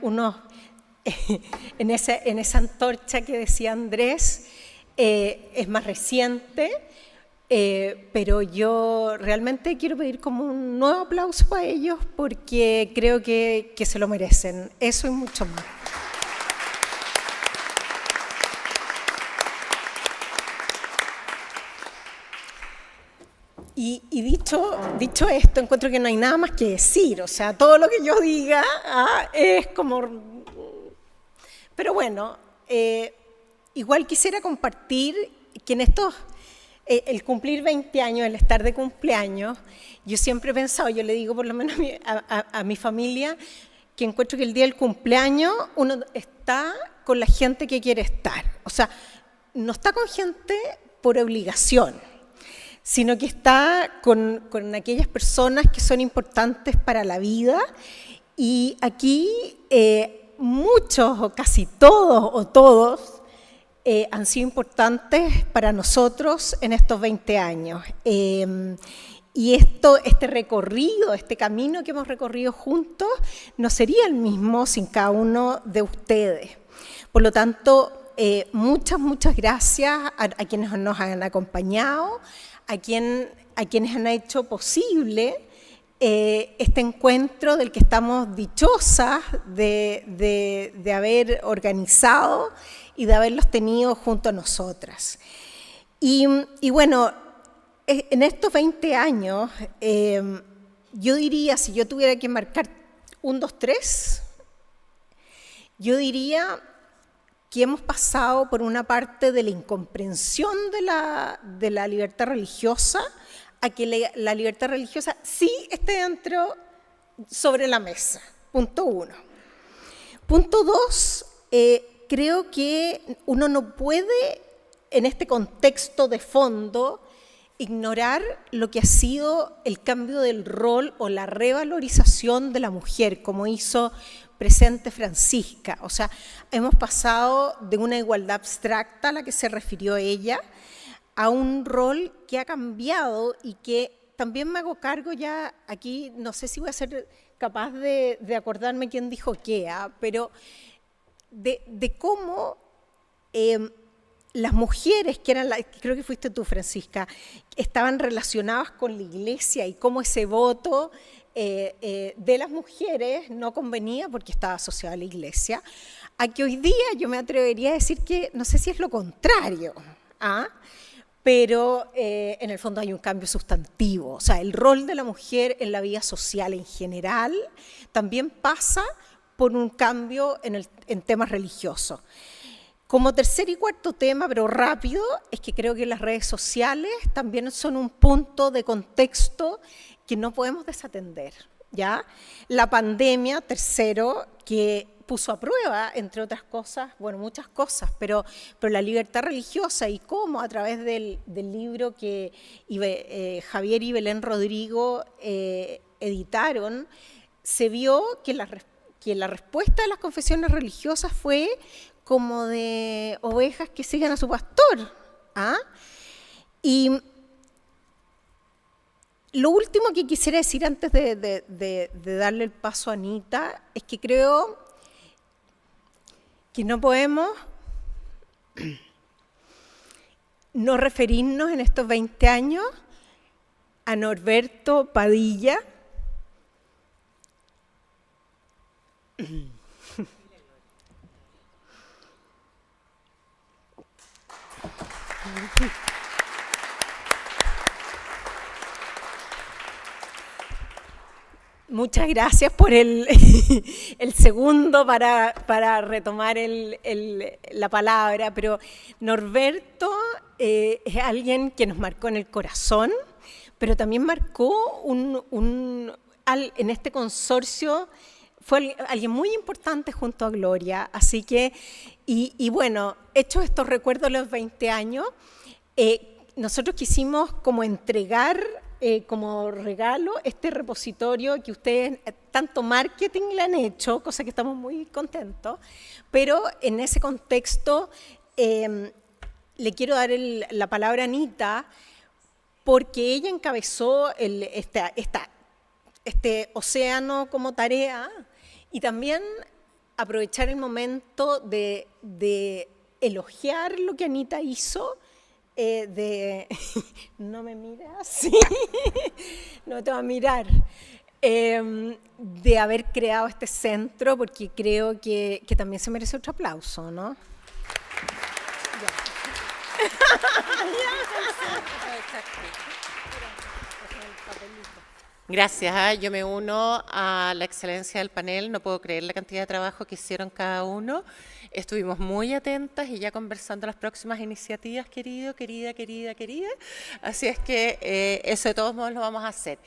En esa antorcha que decía Andrés, es más reciente, pero yo realmente quiero pedir como un nuevo aplauso para ellos porque creo que se lo merecen, eso y mucho más. Y dicho esto, encuentro que no hay nada más que decir, o sea, todo lo que yo diga es como... Pero bueno, igual quisiera compartir que en estos... el cumplir 20 años, el estar de cumpleaños, yo siempre he pensado, yo le digo por lo menos a mi familia, que encuentro que el día del cumpleaños uno está con la gente que quiere estar. O sea, no está con gente por obligación, sino que está con aquellas personas que son importantes para la vida. Y aquí muchos, o casi todos, o todos, han sido importantes para nosotros en estos 20 años. Y este recorrido, este camino que hemos recorrido juntos, no sería el mismo sin cada uno de ustedes. Por lo tanto, muchas gracias a quienes nos han acompañado, a quienes han hecho posible este encuentro del que estamos dichosas de haber organizado y de haberlos tenido junto a nosotras. Y bueno, en estos 20 años, yo diría, si yo tuviera que marcar 1, 2, 3, yo diría que hemos pasado por una parte de la incomprensión de la libertad religiosa a que la libertad religiosa sí esté sobre la mesa, punto 1. Punto 2, creo que uno no puede, en este contexto de fondo, ignorar lo que ha sido el cambio del rol o la revalorización de la mujer, como hizo presente Francisca. O sea, hemos pasado de una igualdad abstracta a la que se refirió ella, a un rol que ha cambiado y que también me hago cargo ya, aquí no sé si voy a ser capaz de acordarme quién dijo qué, pero de cómo las mujeres, que eran, creo que fuiste tú, Francisca, estaban relacionadas con la iglesia y cómo ese voto de las mujeres no convenía porque estaba asociado a la iglesia, a que hoy día yo me atrevería a decir que no sé si es lo contrario, pero en el fondo hay un cambio sustantivo. O sea, el rol de la mujer en la vida social en general también pasa por un cambio en temas religiosos. Como tercer y cuarto tema, pero rápido, es que creo que las redes sociales también son un punto de contexto que no podemos desatender, ¿ya? La pandemia, tercero, que puso a prueba, entre otras cosas, bueno, muchas cosas, pero la libertad religiosa y cómo a través del libro que Javier y Belén Rodrigo editaron, se vio que la respuesta de las confesiones religiosas fue como de ovejas que sigan a su pastor. Y lo último que quisiera decir antes de darle el paso a Anita es que creo que no podemos no referirnos en estos 20 años a Norberto Padilla, muchas gracias por el segundo para retomar la palabra, pero Norberto es alguien que nos marcó en el corazón, pero también marcó en este consorcio, fue alguien muy importante junto a Gloria, así que, y bueno, hechos estos recuerdos de los 20 años, nosotros quisimos como entregar como regalo este repositorio que ustedes tanto marketing le han hecho, cosa que estamos muy contentos, pero en ese contexto le quiero dar la palabra a Anita, porque ella encabezó este océano como tarea, y también aprovechar el momento de elogiar lo que Anita hizo, no me miras, sí, no te va a mirar, de haber creado este centro, porque creo que también se merece otro aplauso, ¿no? Gracias, yo me uno a la excelencia del panel, no puedo creer la cantidad de trabajo que hicieron cada uno. Estuvimos muy atentas y ya conversando las próximas iniciativas, querida. Así es que eso de todos modos lo vamos a hacer.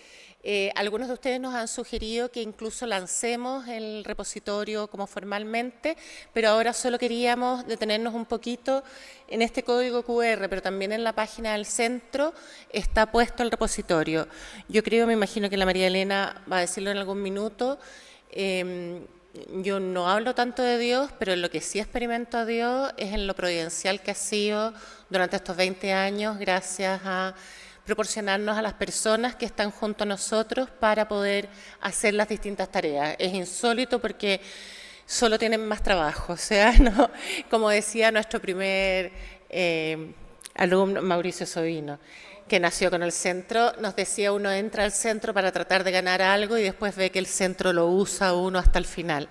Algunos de ustedes nos han sugerido que incluso lancemos el repositorio como formalmente, pero ahora solo queríamos detenernos un poquito en este código QR, pero también en la página del centro está puesto el repositorio. Yo creo, me imagino que la María Elena va a decirlo en algún minuto, yo no hablo tanto de Dios, pero en lo que sí experimento a Dios es en lo providencial que ha sido durante estos 20 años, gracias a proporcionarnos a las personas que están junto a nosotros para poder hacer las distintas tareas. Es insólito porque solo tienen más trabajo, o sea, no, como decía nuestro primer alumno, Mauricio Sobino, que nació con el centro, nos decía, uno entra al centro para tratar de ganar algo y después ve que el centro lo usa uno hasta el final.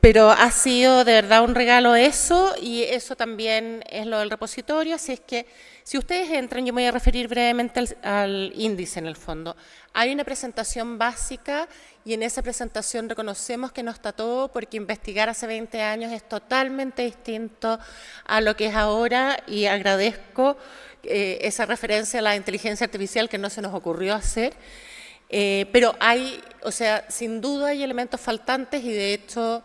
Pero ha sido de verdad un regalo eso, y eso también es lo del repositorio, así es que si ustedes entran, yo me voy a referir brevemente al índice en el fondo. Hay una presentación básica y en esa presentación reconocemos que no está todo, porque investigar hace 20 años es totalmente distinto a lo que es ahora, y agradezco esa referencia a la inteligencia artificial que no se nos ocurrió hacer. Pero hay, o sea, sin duda hay elementos faltantes, y de hecho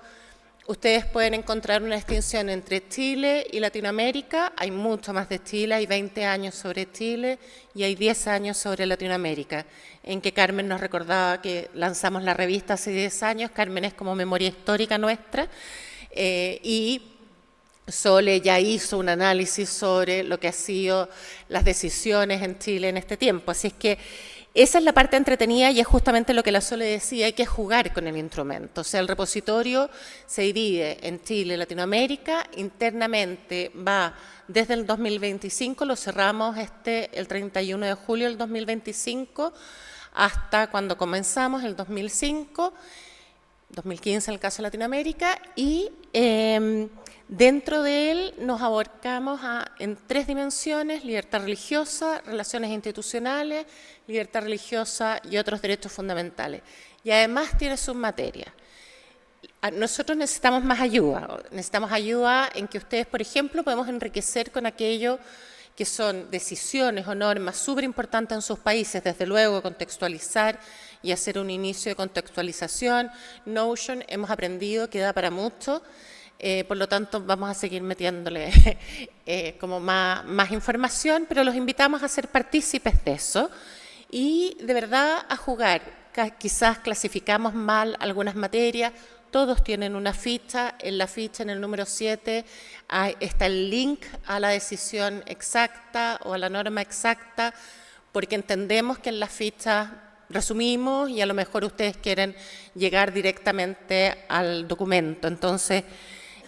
ustedes pueden encontrar una distinción entre Chile y Latinoamérica. Hay mucho más de Chile, hay 20 años sobre Chile y hay 10 años sobre Latinoamérica, en que Carmen nos recordaba que lanzamos la revista hace 10 años. Carmen es como memoria histórica nuestra, y Sole ya hizo un análisis sobre lo que han sido las decisiones en Chile en este tiempo. Así es que esa es la parte entretenida y es justamente lo que la Sole decía, hay que jugar con el instrumento. O sea, el repositorio se divide en Chile y Latinoamérica, internamente va desde el 2025, lo cerramos el 31 de julio del 2025, hasta cuando comenzamos, el 2005, 2015 en el caso de Latinoamérica, y dentro de él nos abarcamos en 3 dimensiones: libertad religiosa, relaciones institucionales, libertad religiosa y otros derechos fundamentales. Y además tiene submaterias. Nosotros necesitamos más ayuda. Necesitamos ayuda en que ustedes, por ejemplo, podemos enriquecer con aquello que son decisiones o normas súper importantes en sus países, desde luego contextualizar y hacer un inicio de contextualización. Notion hemos aprendido que da para mucho. Por lo tanto, vamos a seguir metiéndole como más información, pero los invitamos a ser partícipes de eso y de verdad a jugar. Quizás clasificamos mal algunas materias, todos tienen una ficha. En la ficha, en el número 7, está el link a la decisión exacta o a la norma exacta, porque entendemos que en las fichas resumimos y a lo mejor ustedes quieren llegar directamente al documento. Entonces,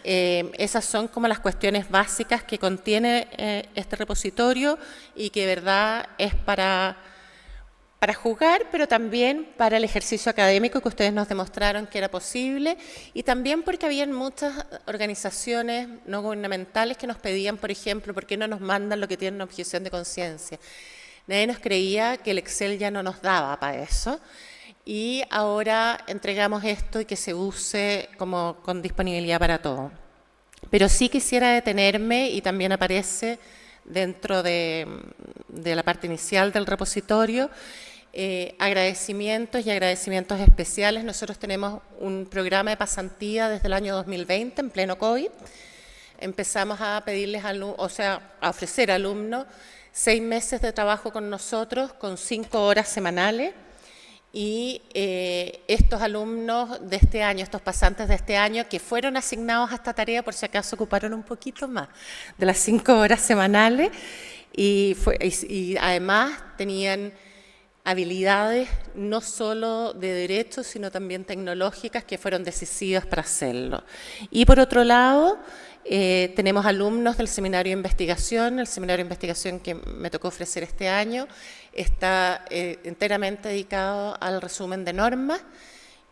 esas son como las cuestiones básicas que contiene este repositorio y que de verdad es para jugar, pero también para el ejercicio académico que ustedes nos demostraron que era posible, y también porque habían muchas organizaciones no gubernamentales que nos pedían, por ejemplo, ¿por qué no nos mandan lo que tienen objeción de conciencia? Nadie nos creía que el Excel ya no nos daba para eso. Y ahora entregamos esto y que se use como con disponibilidad para todo. Pero sí quisiera detenerme, y también aparece dentro de la parte inicial del repositorio, agradecimientos y agradecimientos especiales. Nosotros tenemos un programa de pasantía desde el año 2020, en pleno COVID. Empezamos a pedirles, a ofrecer a alumnos 6 meses de trabajo con nosotros, con 5 horas semanales. Y estos alumnos de este año, estos pasantes de este año, que fueron asignados a esta tarea, por si acaso ocuparon un poquito más de las 5 horas semanales, y además tenían habilidades no solo de derecho, sino también tecnológicas, que fueron decisivas para hacerlo. Y por otro lado, tenemos alumnos del seminario de investigación. El seminario de investigación que me tocó ofrecer este año está enteramente dedicado al resumen de normas,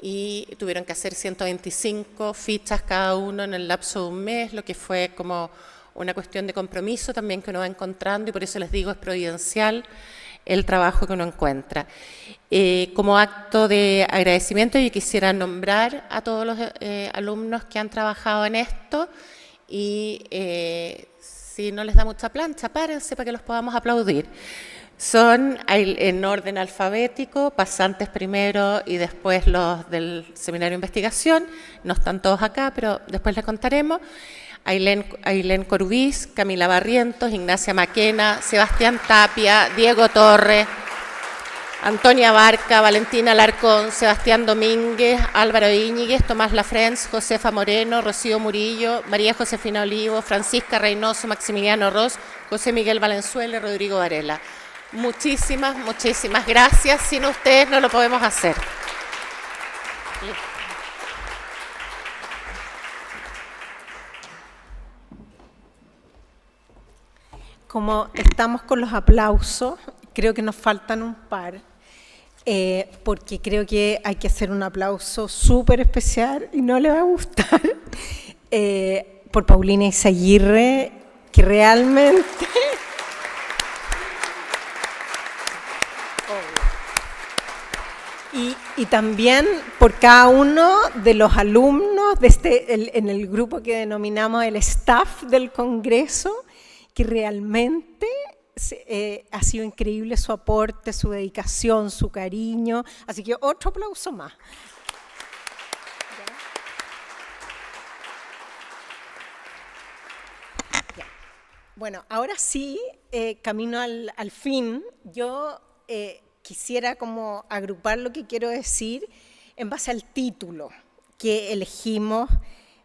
y tuvieron que hacer 125 fichas cada uno en el lapso de un mes, lo que fue como una cuestión de compromiso también que uno va encontrando, y por eso les digo, es providencial el trabajo que uno encuentra. Como acto de agradecimiento, yo quisiera nombrar a todos los alumnos que han trabajado en esto, y si no les da mucha plancha, párense para que los podamos aplaudir. Son en orden alfabético, pasantes primero y después los del seminario de investigación. No están todos acá, pero después les contaremos. Ailén Corbís, Camila Barrientos, Ignacia Maquena, Sebastián Tapia, Diego Torres, Antonia Barca, Valentina Alarcón, Sebastián Domínguez, Álvaro Íñiguez, Tomás Lafrenz, Josefa Moreno, Rocío Murillo, María Josefina Olivo, Francisca Reynoso, Maximiliano Ross, José Miguel Valenzuela y Rodrigo Varela. Muchísimas, muchísimas gracias. Sin ustedes no lo podemos hacer. Como estamos con los aplausos, creo que nos faltan un par, porque creo que hay que hacer un aplauso súper especial, y no le va a gustar, por Paulina Izaguirre, que realmente... Y también por cada uno de los alumnos de en el grupo que denominamos el staff del Congreso, que realmente ha sido increíble su aporte, su dedicación, su cariño. Así que otro aplauso más. Bueno, ahora sí, camino al fin. Yo quisiera como agrupar lo que quiero decir en base al título que elegimos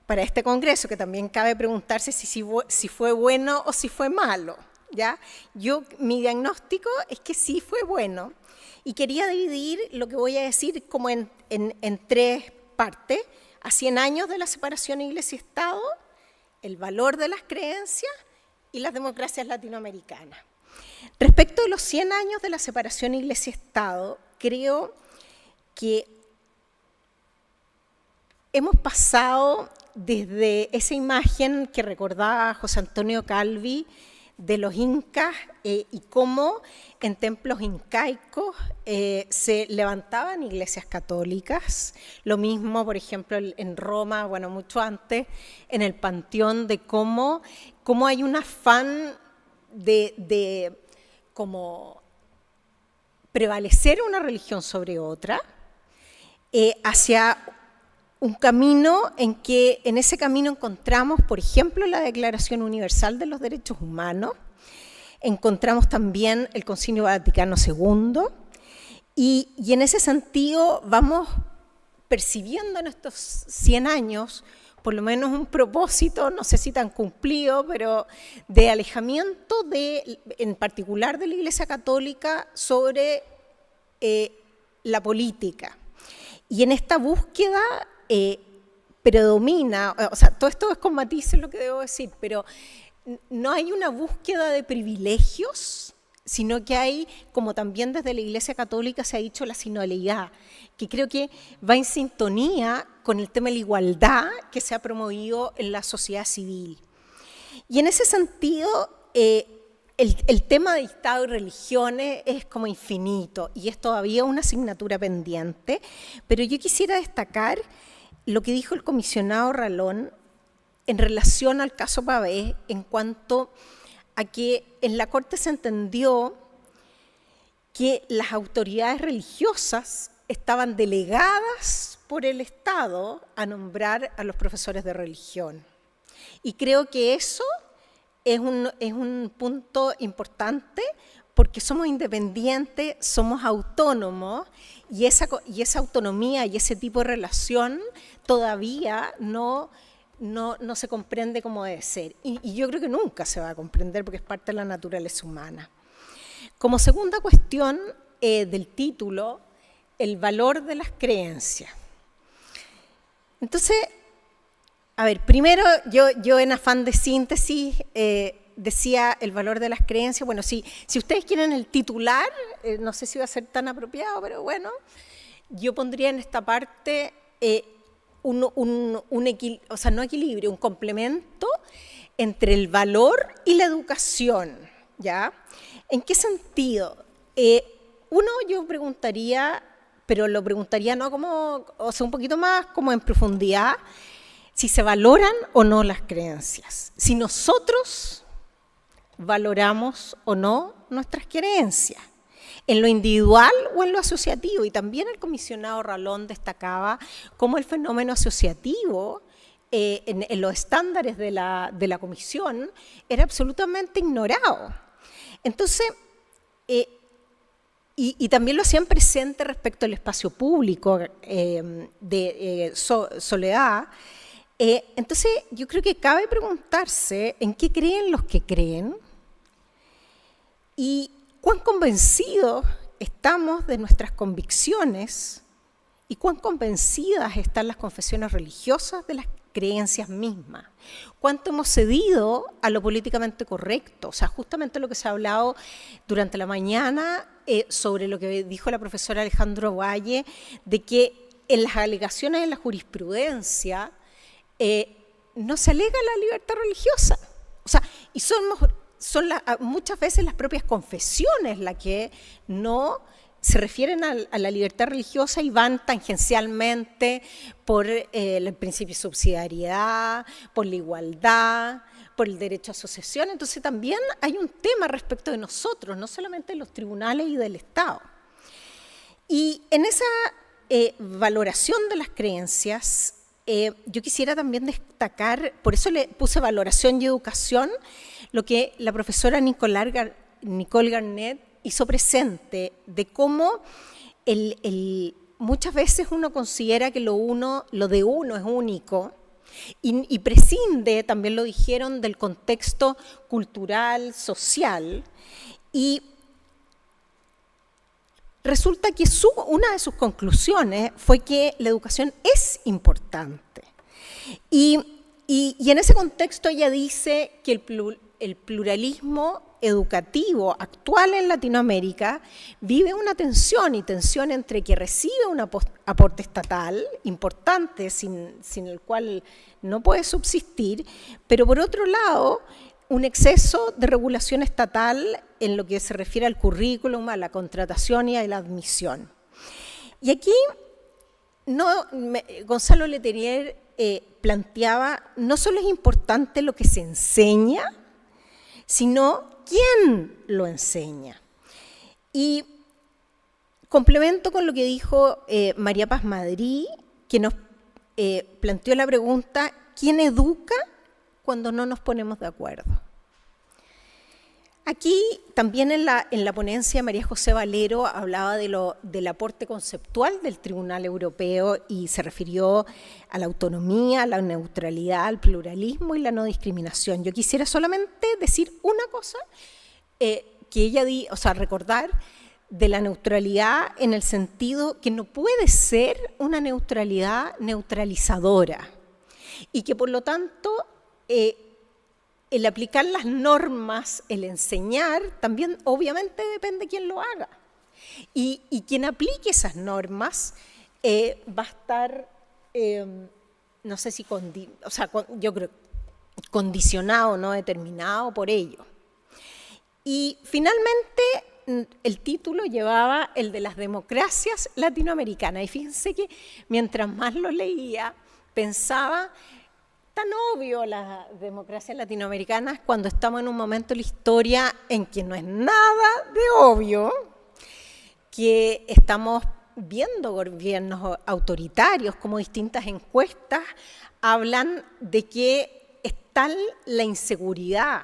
para este congreso, que también cabe preguntarse si fue bueno o si fue malo, ¿ya? Mi diagnóstico es que sí fue bueno, y quería dividir lo que voy a decir como en 3 partes: a 100 años de la separación Iglesia-Estado, el valor de las creencias y las democracias latinoamericanas. Respecto de los 100 años de la separación Iglesia-Estado, creo que hemos pasado desde esa imagen que recordaba José Antonio Calvi de los incas y cómo en templos incaicos se levantaban iglesias católicas. Lo mismo, por ejemplo, en Roma, bueno, mucho antes, en el Panteón, de cómo hay un afán de como prevalecer una religión sobre otra, hacia un camino en ese camino encontramos, por ejemplo, la Declaración Universal de los Derechos Humanos, encontramos también el Concilio Vaticano II, y en ese sentido vamos percibiendo en estos 100 años por lo menos un propósito, no sé si tan cumplido, pero de alejamiento en particular de la Iglesia Católica sobre la política. Y en esta búsqueda predomina, o sea, todo esto es con matices lo que debo decir, pero no hay una búsqueda de privilegios, sino que hay, como también desde la Iglesia Católica se ha dicho, la sinodalidad, que creo que va en sintonía con el tema de la igualdad que se ha promovido en la sociedad civil. Y en ese sentido, el tema de Estado y religiones es como infinito, y es todavía una asignatura pendiente, pero yo quisiera destacar lo que dijo el comisionado Ralón en relación al caso Pavés, en cuanto a que en la Corte se entendió que las autoridades religiosas estaban delegadas por el Estado a nombrar a los profesores de religión. Y creo que eso es un punto importante, porque somos independientes, somos autónomos, y esa autonomía y ese tipo de relación todavía no se comprende como debe ser. Y yo creo que nunca se va a comprender, porque es parte de la naturaleza humana. Como segunda cuestión del título, el valor de las creencias. Entonces, a ver, primero yo en afán de síntesis decía el valor de las creencias. Bueno, si ustedes quieren el titular, no sé si va a ser tan apropiado, pero bueno, yo pondría en esta parte un complemento entre el valor y la educación, ¿ya? ¿En qué sentido? Yo preguntaría, pero lo preguntaría no como, o sea, un poquito más como en profundidad, si se valoran o no las creencias, si nosotros valoramos o no nuestras creencias, en lo individual o en lo asociativo. Y también el comisionado Ralón destacaba cómo el fenómeno asociativo en los estándares de la comisión era absolutamente ignorado. Entonces, y también lo hacían presente respecto al espacio público de Soledad. Entonces, yo creo que cabe preguntarse en qué creen los que creen y cuán convencidos estamos de nuestras convicciones y cuán convencidas están las confesiones religiosas de las creencias mismas. Cuánto hemos cedido a lo políticamente correcto. O sea, justamente lo que se ha hablado durante la mañana sobre lo que dijo la profesora Alejandro Valle, de que en las alegaciones de la jurisprudencia no se alega la libertad religiosa. O sea, y son muchas veces las propias confesiones las que no se refieren a la libertad religiosa y van tangencialmente por el principio de subsidiariedad, por la igualdad, por el derecho a asociación. Entonces también hay un tema respecto de nosotros, no solamente de los tribunales y del Estado. Y en esa valoración de las creencias, yo quisiera también destacar, por eso le puse valoración y educación, lo que la profesora Nicole Garnett hizo presente, de cómo muchas veces uno considera que lo de uno es único, y prescinde, también lo dijeron, del contexto cultural, social, y resulta que una de sus conclusiones fue que la educación es importante. Y en ese contexto ella dice que el pluralismo educativo actual en Latinoamérica vive una tensión entre que recibe un aporte estatal importante, sin el cual no puede subsistir, pero por otro lado, un exceso de regulación estatal en lo que se refiere al currículum, a la contratación y a la admisión. Y aquí Gonzalo Letelier planteaba, no solo es importante lo que se enseña, sino quién lo enseña. Y complemento con lo que dijo María Paz Madrid, que nos planteó la pregunta, ¿quién educa cuando no nos ponemos de acuerdo? Aquí también en la ponencia María José Valero hablaba del aporte conceptual del Tribunal Europeo y se refirió a la autonomía, a la neutralidad, al pluralismo y la no discriminación. Yo quisiera solamente decir una cosa, que ella recordar de la neutralidad en el sentido que no puede ser una neutralidad neutralizadora y que por lo tanto el aplicar las normas, el enseñar, también obviamente depende de quién lo haga. Y quien aplique esas normas va a estar, no sé si, yo creo, condicionado, no determinado por ello. Y finalmente el título llevaba el de las democracias latinoamericanas. Y fíjense que mientras más lo leía, pensaba, tan obvio las democracias latinoamericanas cuando estamos en un momento de la historia en que no es nada de obvio, que estamos viendo gobiernos autoritarios, como distintas encuestas hablan de que es tal la inseguridad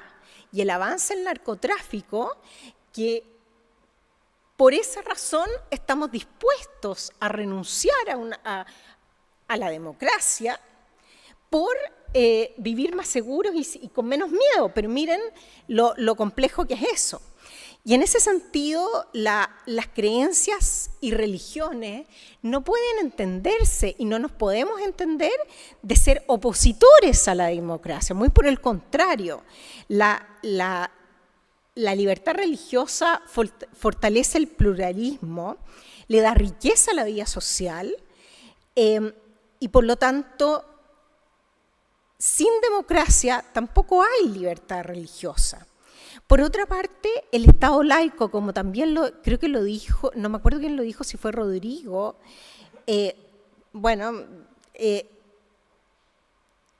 y el avance del narcotráfico que por esa razón estamos dispuestos a renunciar a la democracia por vivir más seguros y con menos miedo, pero miren lo complejo que es eso. Y en ese sentido, las creencias y religiones no pueden entenderse y no nos podemos entender de ser opositores a la democracia, muy por el contrario. La libertad religiosa fortalece el pluralismo, le da riqueza a la vida social y por lo tanto, sin democracia tampoco hay libertad religiosa. Por otra parte, el Estado laico, como también creo que lo dijo, no me acuerdo quién lo dijo, si fue Rodrigo, el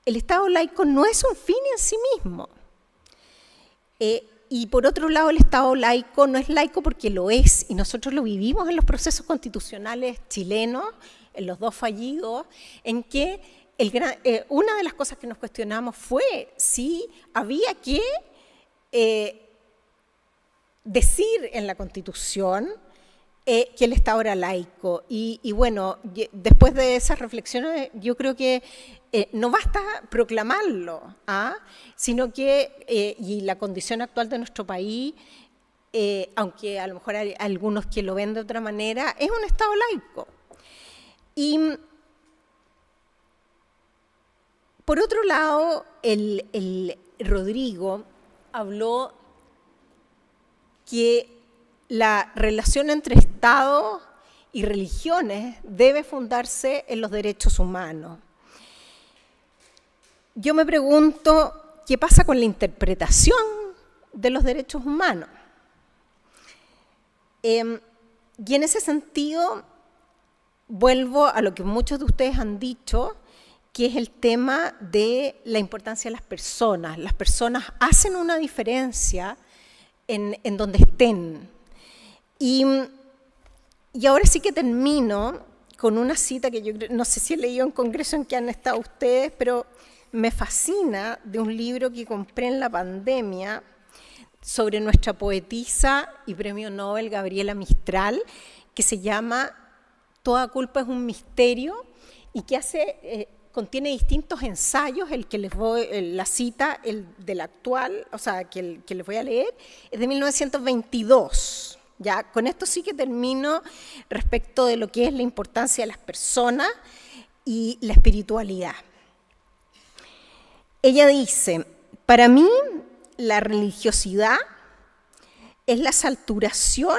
Estado laico no es un fin en sí mismo. Y por otro lado, el Estado laico no es laico porque lo es, y nosotros lo vivimos en los procesos constitucionales chilenos, en los dos fallidos, en que una de las cosas que nos cuestionamos fue si había que decir en la Constitución que el Estado era laico. Y bueno, después de esas reflexiones, yo creo que no basta proclamarlo, sino que, y la condición actual de nuestro país, aunque a lo mejor hay algunos que lo ven de otra manera, es un Estado laico. Y por otro lado, el Rodrigo habló que la relación entre Estado y religiones debe fundarse en los derechos humanos. Yo me pregunto, ¿qué pasa con la interpretación de los derechos humanos? Y en ese sentido, vuelvo a lo que muchos de ustedes han dicho, que es el tema de la importancia de las personas. Las personas hacen una diferencia en donde estén. Y ahora sí que termino con una cita que yo no sé si he leído en congreso en que han estado ustedes, pero me fascina, de un libro que compré en la pandemia sobre nuestra poetisa y premio Nobel Gabriela Mistral, que se llama Toda culpa es un misterio, y que contiene distintos ensayos. El que les voy, la cita, el del actual, o sea, que les voy a leer, es de 1922. Ya, con esto sí que termino respecto de lo que es la importancia de las personas y la espiritualidad. Ella dice: para mí la religiosidad es la salturación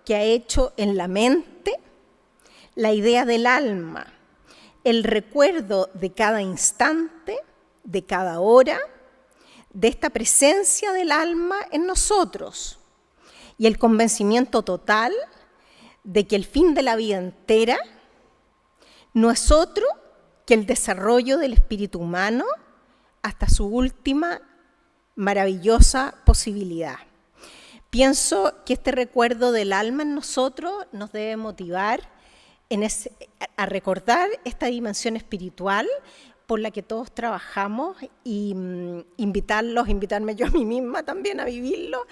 que ha hecho en la mente la idea del alma, el recuerdo de cada instante, de cada hora, de esta presencia del alma en nosotros, y el convencimiento total de que el fin de la vida entera no es otro que el desarrollo del espíritu humano hasta su última maravillosa posibilidad. Pienso que este recuerdo del alma en nosotros nos debe motivar a recordar esta dimensión espiritual por la que todos trabajamos, y invitarme yo a mí misma también a vivirlo,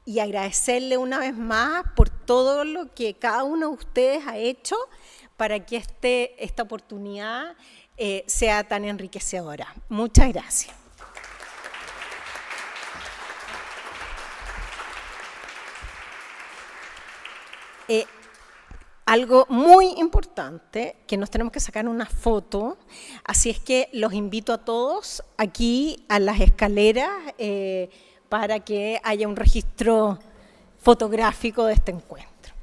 y agradecerle una vez más por todo lo que cada uno de ustedes ha hecho para que esta oportunidad sea tan enriquecedora. Muchas gracias. Algo muy importante, que nos tenemos que sacar una foto, así es que los invito a todos aquí a las escaleras para que haya un registro fotográfico de este encuentro.